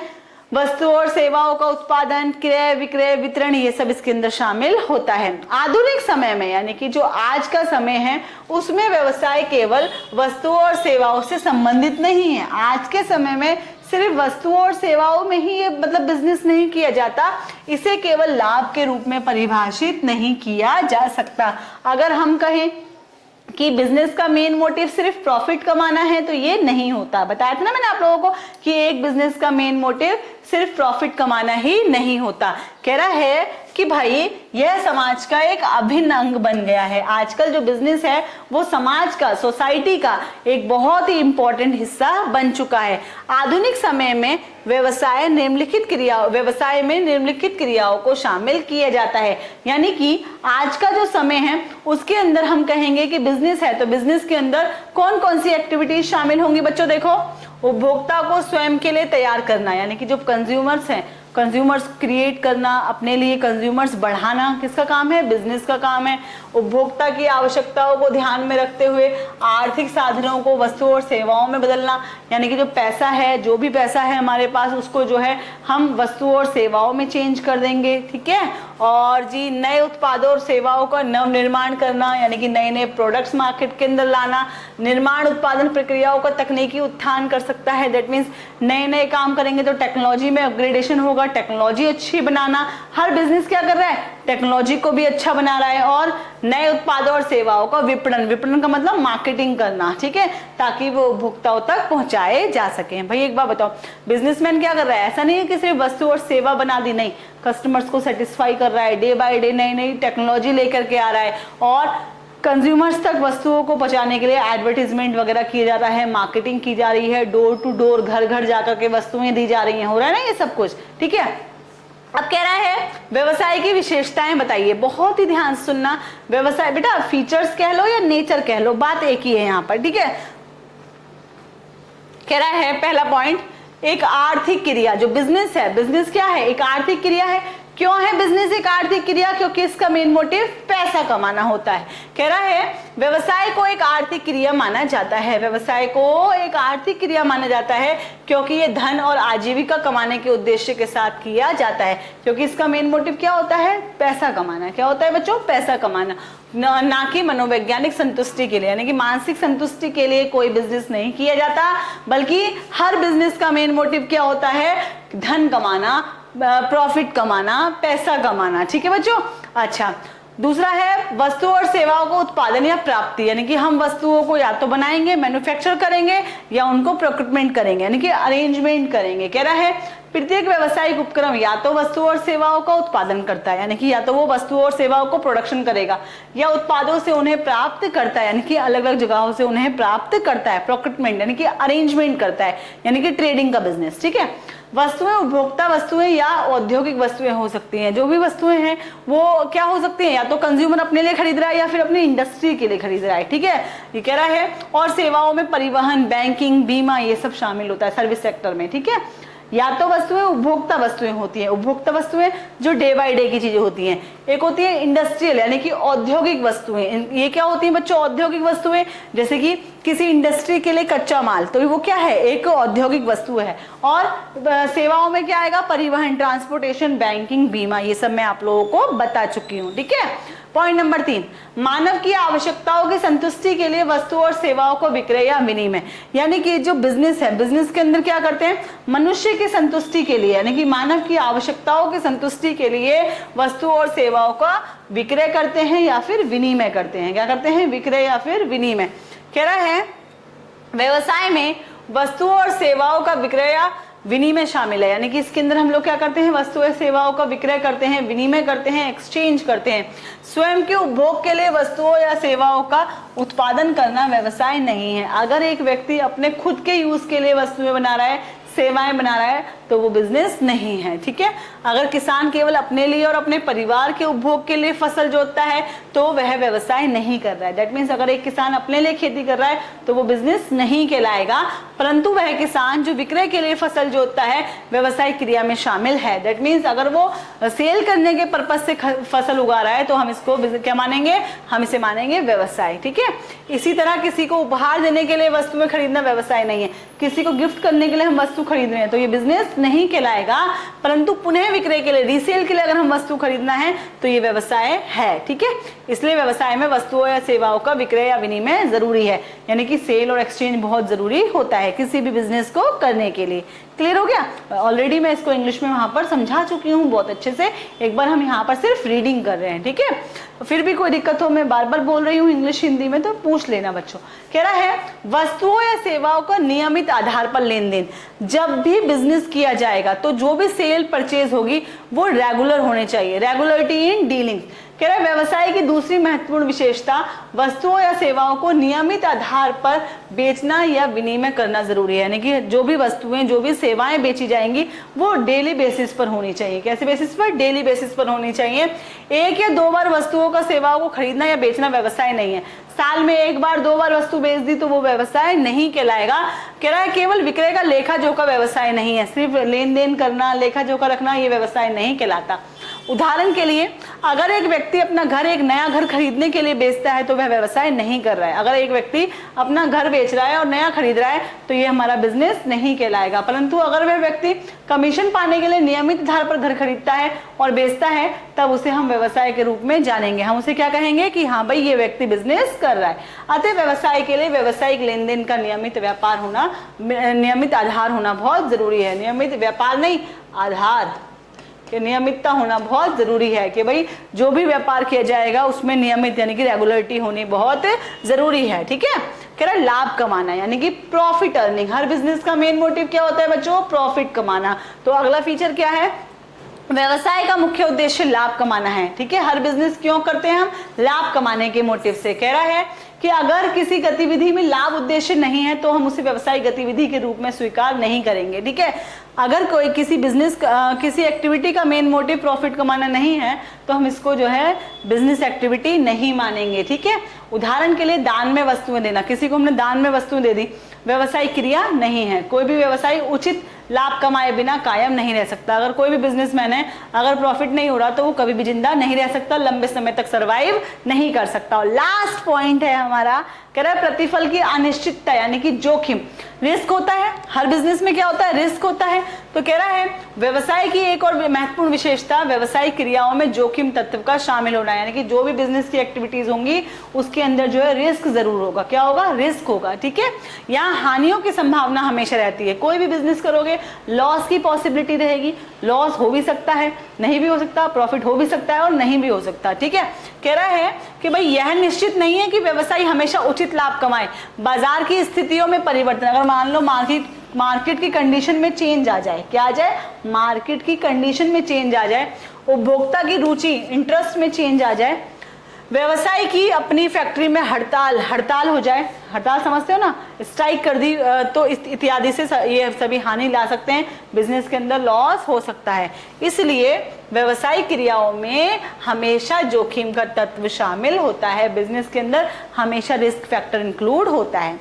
वस्तुओं और सेवाओं का उत्पादन, क्रय विक्रय वितरण, ये सब इसके अंदर शामिल होता है। आधुनिक समय में यानी कि जो आज का समय है उसमें व्यवसाय केवल वस्तुओं और सेवाओं से संबंधित नहीं है। आज के समय में सिर्फ वस्तुओं और सेवाओं में ही ये मतलब बिजनेस नहीं किया जाता, इसे केवल लाभ के रूप में परिभाषित नहीं किया जा सकता। अगर हम कहें कि बिजनेस का मेन मोटिव सिर्फ प्रॉफिट कमाना है तो ये नहीं होता। बताया था ना मैंने आप लोगों को कि एक बिजनेस का मेन मोटिव सिर्फ प्रॉफिट कमाना ही नहीं होता। कह रहा है कि भाई यह समाज का एक अभिन्न अंग बन गया है। आजकल जो बिजनेस है वो समाज का, सोसाइटी का एक बहुत ही इंपॉर्टेंट हिस्सा बन चुका है। आधुनिक समय में व्यवसाय में निम्नलिखित क्रियाओं को शामिल किया जाता है। यानी कि आज का जो समय है उसके अंदर हम कहेंगे कि बिजनेस है तो बिजनेस के अंदर कौन कौन सी एक्टिविटीज शामिल होंगी बच्चों, देखो, उपभोक्ता को स्वयं के लिए तैयार करना यानी कि जो कंज्यूमर्स हैं, कंज्यूमर्स क्रिएट करना, अपने लिए कंज्यूमर्स बढ़ाना किसका काम है, बिजनेस का काम है। उपभोक्ता की आवश्यकताओं को ध्यान में रखते हुए आर्थिक साधनों को वस्तुओं और सेवाओं में बदलना, यानी कि जो पैसा है, जो भी पैसा है हमारे पास उसको जो है हम वस्तुओं और सेवाओं में चेंज कर देंगे। ठीक है, और जी नए उत्पादों और सेवाओं का नव निर्माण करना यानी कि नए नए प्रोडक्ट्स मार्केट के अंदर लाना। निर्माण उत्पादन प्रक्रियाओं का तकनीकी उत्थान कर सकता है। दैट मीन्स नए नए काम करेंगे तो टेक्नोलॉजी में अपग्रेडेशन होगा, टेक्नोलॉजी अच्छी बनाना। हर बिजनेस क्या कर रहा है, टेक्नोलॉजी को भी अच्छा बना रहा है। और नए उत्पादों और सेवाओं का विपणन, विपणन का मतलब मार्केटिंग करना, ठीक है, ताकि वो उपभोक्ताओं तक पहुंचाए जा सके। भाई एक बार बताओ, बिजनेसमैन क्या कर रहा है, ऐसा नहीं है कि सिर्फ वस्तु और सेवा बना दी, नहीं, कस्टमर्स को सेटिस्फाई कर रहा है, डे बाय डे नई नई टेक्नोलॉजी लेकर के आ रहा है, और कंज्यूमर्स तक वस्तुओं को पहुंचाने के लिए एडवर्टीजमेंट वगैरह किया जा रहा है, मार्केटिंग की जा रही है, डोर टू डोर, घर घर जाकर के वस्तुएं दी जा रही हैं, हो रहा है ना ये सब कुछ। ठीक है, अब कह रहा है व्यवसाय की विशेषताएं बताइए। बहुत ही ध्यान से सुनना, व्यवसाय बेटा फीचर्स कह लो या नेचर कह लो, बात एक ही है यहाँ पर। ठीक है, कह रहा है पहला पॉइंट, एक आर्थिक क्रिया। जो बिजनेस है, बिजनेस क्या है, एक आर्थिक क्रिया है। क्यों है बिजनेस एक आर्थिक क्रिया, क्योंकि इसका मेन मोटिव पैसा कमाना होता है। कह रहा है व्यवसाय को एक आर्थिक क्रिया माना जाता है, व्यवसाय को एक आर्थिक क्रिया माना जाता है क्योंकि ये धन और आजीविका कमाने के उद्देश्य के साथ किया जाता है। क्योंकि इसका मेन मोटिव क्या होता है, पैसा कमाना। क्या होता है बच्चों, पैसा कमाना, ना कि मनोवैज्ञानिक संतुष्टि के लिए, यानी कि मानसिक संतुष्टि के लिए कोई बिजनेस नहीं किया जाता, बल्कि हर बिजनेस का मेन मोटिव क्या होता है, धन कमाना, प्रॉफिट कमाना, पैसा कमाना। ठीक है बच्चों, अच्छा, दूसरा है वस्तुओं और सेवाओं को उत्पादन या प्राप्ति, यानी कि हम वस्तुओं को या तो बनाएंगे, मैन्युफैक्चर करेंगे, या उनको प्रोक्यूरमेंट करेंगे यानी कि अरेंजमेंट करेंगे। कह रहा है प्रत्येक व्यवसायिक उपक्रम या तो वस्तुओं और सेवाओं का उत्पादन करता है, यानी कि या तो वो वस्तुओं और सेवाओं को प्रोडक्शन करेगा, या उत्पादों से उन्हें प्राप्त करता है, यानी कि अलग अलग जगहों से उन्हें प्राप्त करता है, प्रोक्यूरमेंट यानी कि अरेंजमेंट करता है, यानी कि ट्रेडिंग का बिजनेस। ठीक है, वस्तुएं उपभोक्ता वस्तुएं या औद्योगिक वस्तुएं हो सकती हैं। जो भी वस्तुएं हैं वो क्या हो सकती हैं, या तो कंज्यूमर अपने लिए खरीद रहा है या फिर अपनी इंडस्ट्री के लिए खरीद रहा है। ठीक है, ये कह रहा है, और सेवाओं में परिवहन, बैंकिंग, बीमा, ये सब शामिल होता है सर्विस सेक्टर में। ठीक है, या तो वस्तुएं उपभोक्ता वस्तुएं होती हैं, उपभोक्ता वस्तुएं जो डे बाय डे की चीजें होती हैं। एक होती है इंडस्ट्रियल यानी कि औद्योगिक वस्तुएं। ये क्या होती हैं बच्चों, औद्योगिक वस्तुएं, जैसे कि किसी इंडस्ट्री के लिए कच्चा माल, तो वो क्या है, एक औद्योगिक वस्तु है। और सेवाओं में क्या आएगा, परिवहन, ट्रांसपोर्टेशन, बैंकिंग, बीमा, ये सब मैं आप लोगों को बता चुकी हूँ। ठीक है, पॉइंट नंबर 3, मानव की आवश्यकताओं की संतुष्टि के लिए वस्तुओं और सेवाओं को विक्रय या विनिमय। यानी कि जो बिजनेस है, बिजनेस के अंदर क्या करते हैं, मनुष्य की संतुष्टि के लिए यानी कि मानव की आवश्यकताओं की संतुष्टि के लिए वस्तुओं और सेवाओं का विक्रय करते हैं या फिर विनिमय करते हैं। क्या करते हैं, विक्रय या फिर विनिमय। कह रहा है व्यवसाय में वस्तुओं और सेवाओं का विक्रय या विनिमय शामिल है। यानी कि इसके अंदर हम लोग क्या करते हैं, वस्तुएं सेवाओं का विक्रय करते हैं, विनिमय करते हैं, एक्सचेंज करते हैं। स्वयं के उपभोग के लिए वस्तुओं या सेवाओं का उत्पादन करना व्यवसाय नहीं है। अगर एक व्यक्ति अपने खुद के यूज के लिए वस्तुएं बना रहा है, सेवाएं बना रहा है, तो वो बिजनेस नहीं है। ठीक है, अगर किसान केवल अपने लिए और अपने परिवार के उपभोग के लिए फसल जोतता है तो वह व्यवसाय नहीं कर रहा है। दैट मीन्स अगर एक किसान अपने लिए खेती कर रहा है तो वो बिजनेस नहीं कहलाएगा, परंतु वह किसान जो विक्रय के लिए फसल जोतता है व्यवसाय क्रिया में शामिल है। दैट मीन्स अगर वो सेल करने के पर्पज से फसल उगा रहा है तो हम इसको क्या मानेंगे, हम इसे मानेंगे व्यवसाय। ठीक है, इसी तरह किसी को उपहार देने के लिए वस्तुएं खरीदना व्यवसाय नहीं है। किसी को गिफ्ट करने के लिए हम वस्तु खरीद रहे हैं तो ये बिजनेस नहीं कहलाएगा, परंतु पुनः विक्रय के लिए, रीसेल के लिए अगर हम वस्तु खरीदना है तो ये व्यवसाय है। ठीक है, इसलिए व्यवसाय में वस्तुओं या सेवाओं का विक्रय या विनिमय जरूरी है। यानी कि सेल और एक्सचेंज बहुत जरूरी होता है किसी भी बिजनेस को करने के लिए। क्लियर हो गया? ऑलरेडी मैं इसको इंग्लिश में वहां पर समझा चुकी हूँ बहुत अच्छे से। एक बार हम यहाँ पर सिर्फ रीडिंग कर रहे हैं। ठीक है, फिर भी कोई दिक्कत हो, मैं बार बार बोल रही हूँ इंग्लिश हिंदी में, तो पूछ लेना बच्चों। कह रहा है वस्तुओं या सेवाओं का नियमित आधार पर लेन देन। जब भी बिजनेस किया जाएगा तो जो भी सेल परचेज होगी वो रेगुलर होने चाहिए, रेगुलरिटी इन डीलिंग। कह रहा है व्यवसाय की दूसरी महत्वपूर्ण विशेषता वस्तुओं या सेवाओं को नियमित आधार पर बेचना या विनिमय करना जरूरी है। यानी कि जो भी वस्तुएं, जो भी सेवाएं बेची जाएंगी वो डेली बेसिस पर होनी चाहिए। कैसे बेसिस पर? डेली बेसिस पर होनी चाहिए। एक या दो बार वस्तुओं का सेवाओं को खरीदना या बेचना व्यवसाय नहीं है। साल में एक बार दो बार वस्तु बेच दी तो वो व्यवसाय नहीं कहलाएगा। कह रहा है केवल विक्रय का लेखा जोखा व्यवसाय नहीं है, सिर्फ लेन देन करना, लेखा जोखा रखना ये व्यवसाय नहीं कहलाता। उदाहरण के लिए अगर एक व्यक्ति अपना घर, एक नया घर खरीदने के लिए बेचता है तो वह व्यवसाय नहीं कर रहा है। अगर एक व्यक्ति अपना घर बेच रहा है और नया खरीद रहा है तो ये हमारा बिजनेस नहीं कहलाएगा। परंतु अगर वह व्यक्ति कमीशन पाने के लिए नियमित आधार पर घर खरीदता है और बेचता है तब उसे हम व्यवसाय के रूप में जानेंगे। हम उसे क्या कहेंगे कि हाँ भाई ये व्यक्ति बिजनेस कर रहा है। अतः व्यवसाय के लिए व्यवसायिक लेन देन का नियमित व्यापार होना, नियमित आधार होना बहुत जरूरी है। नियमित व्यापार नहीं, आधार कि नियमितता होना बहुत जरूरी है कि भाई जो भी व्यापार किया जाएगा उसमें नियमित यानी कि रेगुलरिटी होनी बहुत जरूरी है। ठीक है, कह रहा है लाभ कमाना यानी कि प्रॉफिट अर्निंग। हर बिजनेस का मेन मोटिव क्या होता है बच्चों? प्रॉफिट कमाना। तो अगला फीचर क्या है? व्यवसाय का मुख्य उद्देश्य लाभ कमाना है। ठीक है, हर बिजनेस क्यों करते हैं हम? लाभ कमाने के मोटिव से। कह रहा है कि अगर किसी गतिविधि में लाभ उद्देश्य नहीं है तो हम उसे व्यवसायिक गतिविधि के रूप में स्वीकार नहीं करेंगे। ठीक है, अगर कोई किसी बिजनेस किसी एक्टिविटी का मेन मोटिव प्रॉफिट कमाना नहीं है तो हम इसको जो है बिजनेस एक्टिविटी नहीं मानेंगे। ठीक है, उदाहरण के लिए दान में वस्तुएं देना, किसी को हमने दान में वस्तुएं दे दी, व्यवसायिक क्रिया नहीं है। कोई भी व्यवसाय उचित लाभ कमाए बिना कायम नहीं रह सकता। अगर कोई भी बिजनेसमैन है, अगर प्रॉफिट नहीं हो रहा तो वो कभी भी जिंदा नहीं रह सकता, लंबे समय तक सरवाइव नहीं कर सकता। और लास्ट पॉइंट है हमारा, कह रहा है प्रतिफल की अनिश्चितता यानी कि जोखिम। रिस्क होता है, हर बिजनेस में क्या होता है? रिस्क होता है। तो कह रहा है व्यवसाय की एक और महत्वपूर्ण विशेषता व्यवसायिक क्रियाओं में जोखिम तत्व का शामिल होना। यानी कि जो भी बिजनेस की एक्टिविटीज होंगी उसके अंदर जो है रिस्क जरूर होगा। क्या होगा? रिस्क होगा। ठीक है, यहाँ हानियों की संभावना हमेशा रहती है। कोई भी बिजनेस करोगे लॉस की पॉसिबिलिटी रहेगी। लॉस हो भी सकता है, नहीं भी हो सकता, प्रॉफिट हो भी सकता है और नहीं भी हो सकता। ठीक है, कह रहा है कि भाई यह निश्चित नहीं है कि व्यवसायी हमेशा उचित लाभ कमाए। बाजार की स्थितियों में परिवर्तन, अगर मान लो मार्केट की कंडीशन में चेंज आ जाए, क्या आ जाए? मार्केट की कंडीशन में चेंज आ जाए, उपभोक्ता की रुचि, इंटरेस्ट में चेंज आ जाए, व्यवसाय की अपनी फैक्ट्री में हड़ताल हो जाए, हड़ताल समझते हो ना, स्ट्राइक कर दी तो इत्यादि से ये सभी हानि ला सकते हैं, बिजनेस के अंदर लॉस हो सकता है। इसलिए व्यवसायिक क्रियाओं में हमेशा जोखिम का तत्व शामिल होता है। बिजनेस के अंदर हमेशा रिस्क फैक्टर इंक्लूड होता है।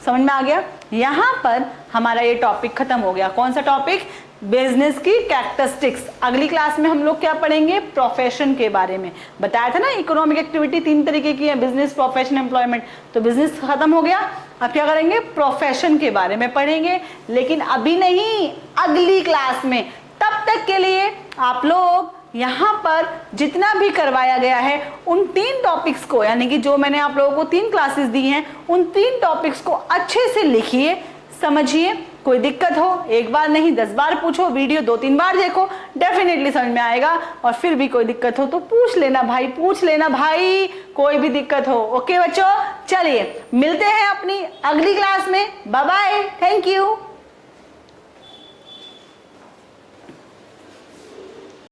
समझ में आ गया? यहाँ पर हमारा ये टॉपिक खत्म हो गया। कौन सा टॉपिक? बिजनेस की कैरेक्टरिस्टिक्स। अगली क्लास में हम लोग क्या पढ़ेंगे? प्रोफेशन के बारे में। बताया था ना इकोनॉमिक एक्टिविटी 3 तरीके की है, बिजनेस, प्रोफेशन, एम्प्लॉयमेंट। तो बिजनेस खत्म हो गया, अब क्या करेंगे? प्रोफेशन के बारे में पढ़ेंगे, लेकिन अभी नहीं, अगली क्लास में। तब तक के लिए आप लोग यहाँ पर जितना भी करवाया गया है उन 3 टॉपिक्स को, यानी कि जो मैंने आप लोगों को 3 क्लासेस दी हैं, उन 3 टॉपिक्स को अच्छे से लिखिए, समझिए। कोई दिक्कत हो 1 बार नहीं 10 बार पूछो, वीडियो 2-3 बार देखो, डेफिनेटली समझ में आएगा। और फिर भी कोई दिक्कत हो तो पूछ लेना भाई, पूछ लेना भाई, कोई भी दिक्कत हो। ओके बच्चों, चलिए मिलते हैं अपनी अगली क्लास में। Bye bye, thank you.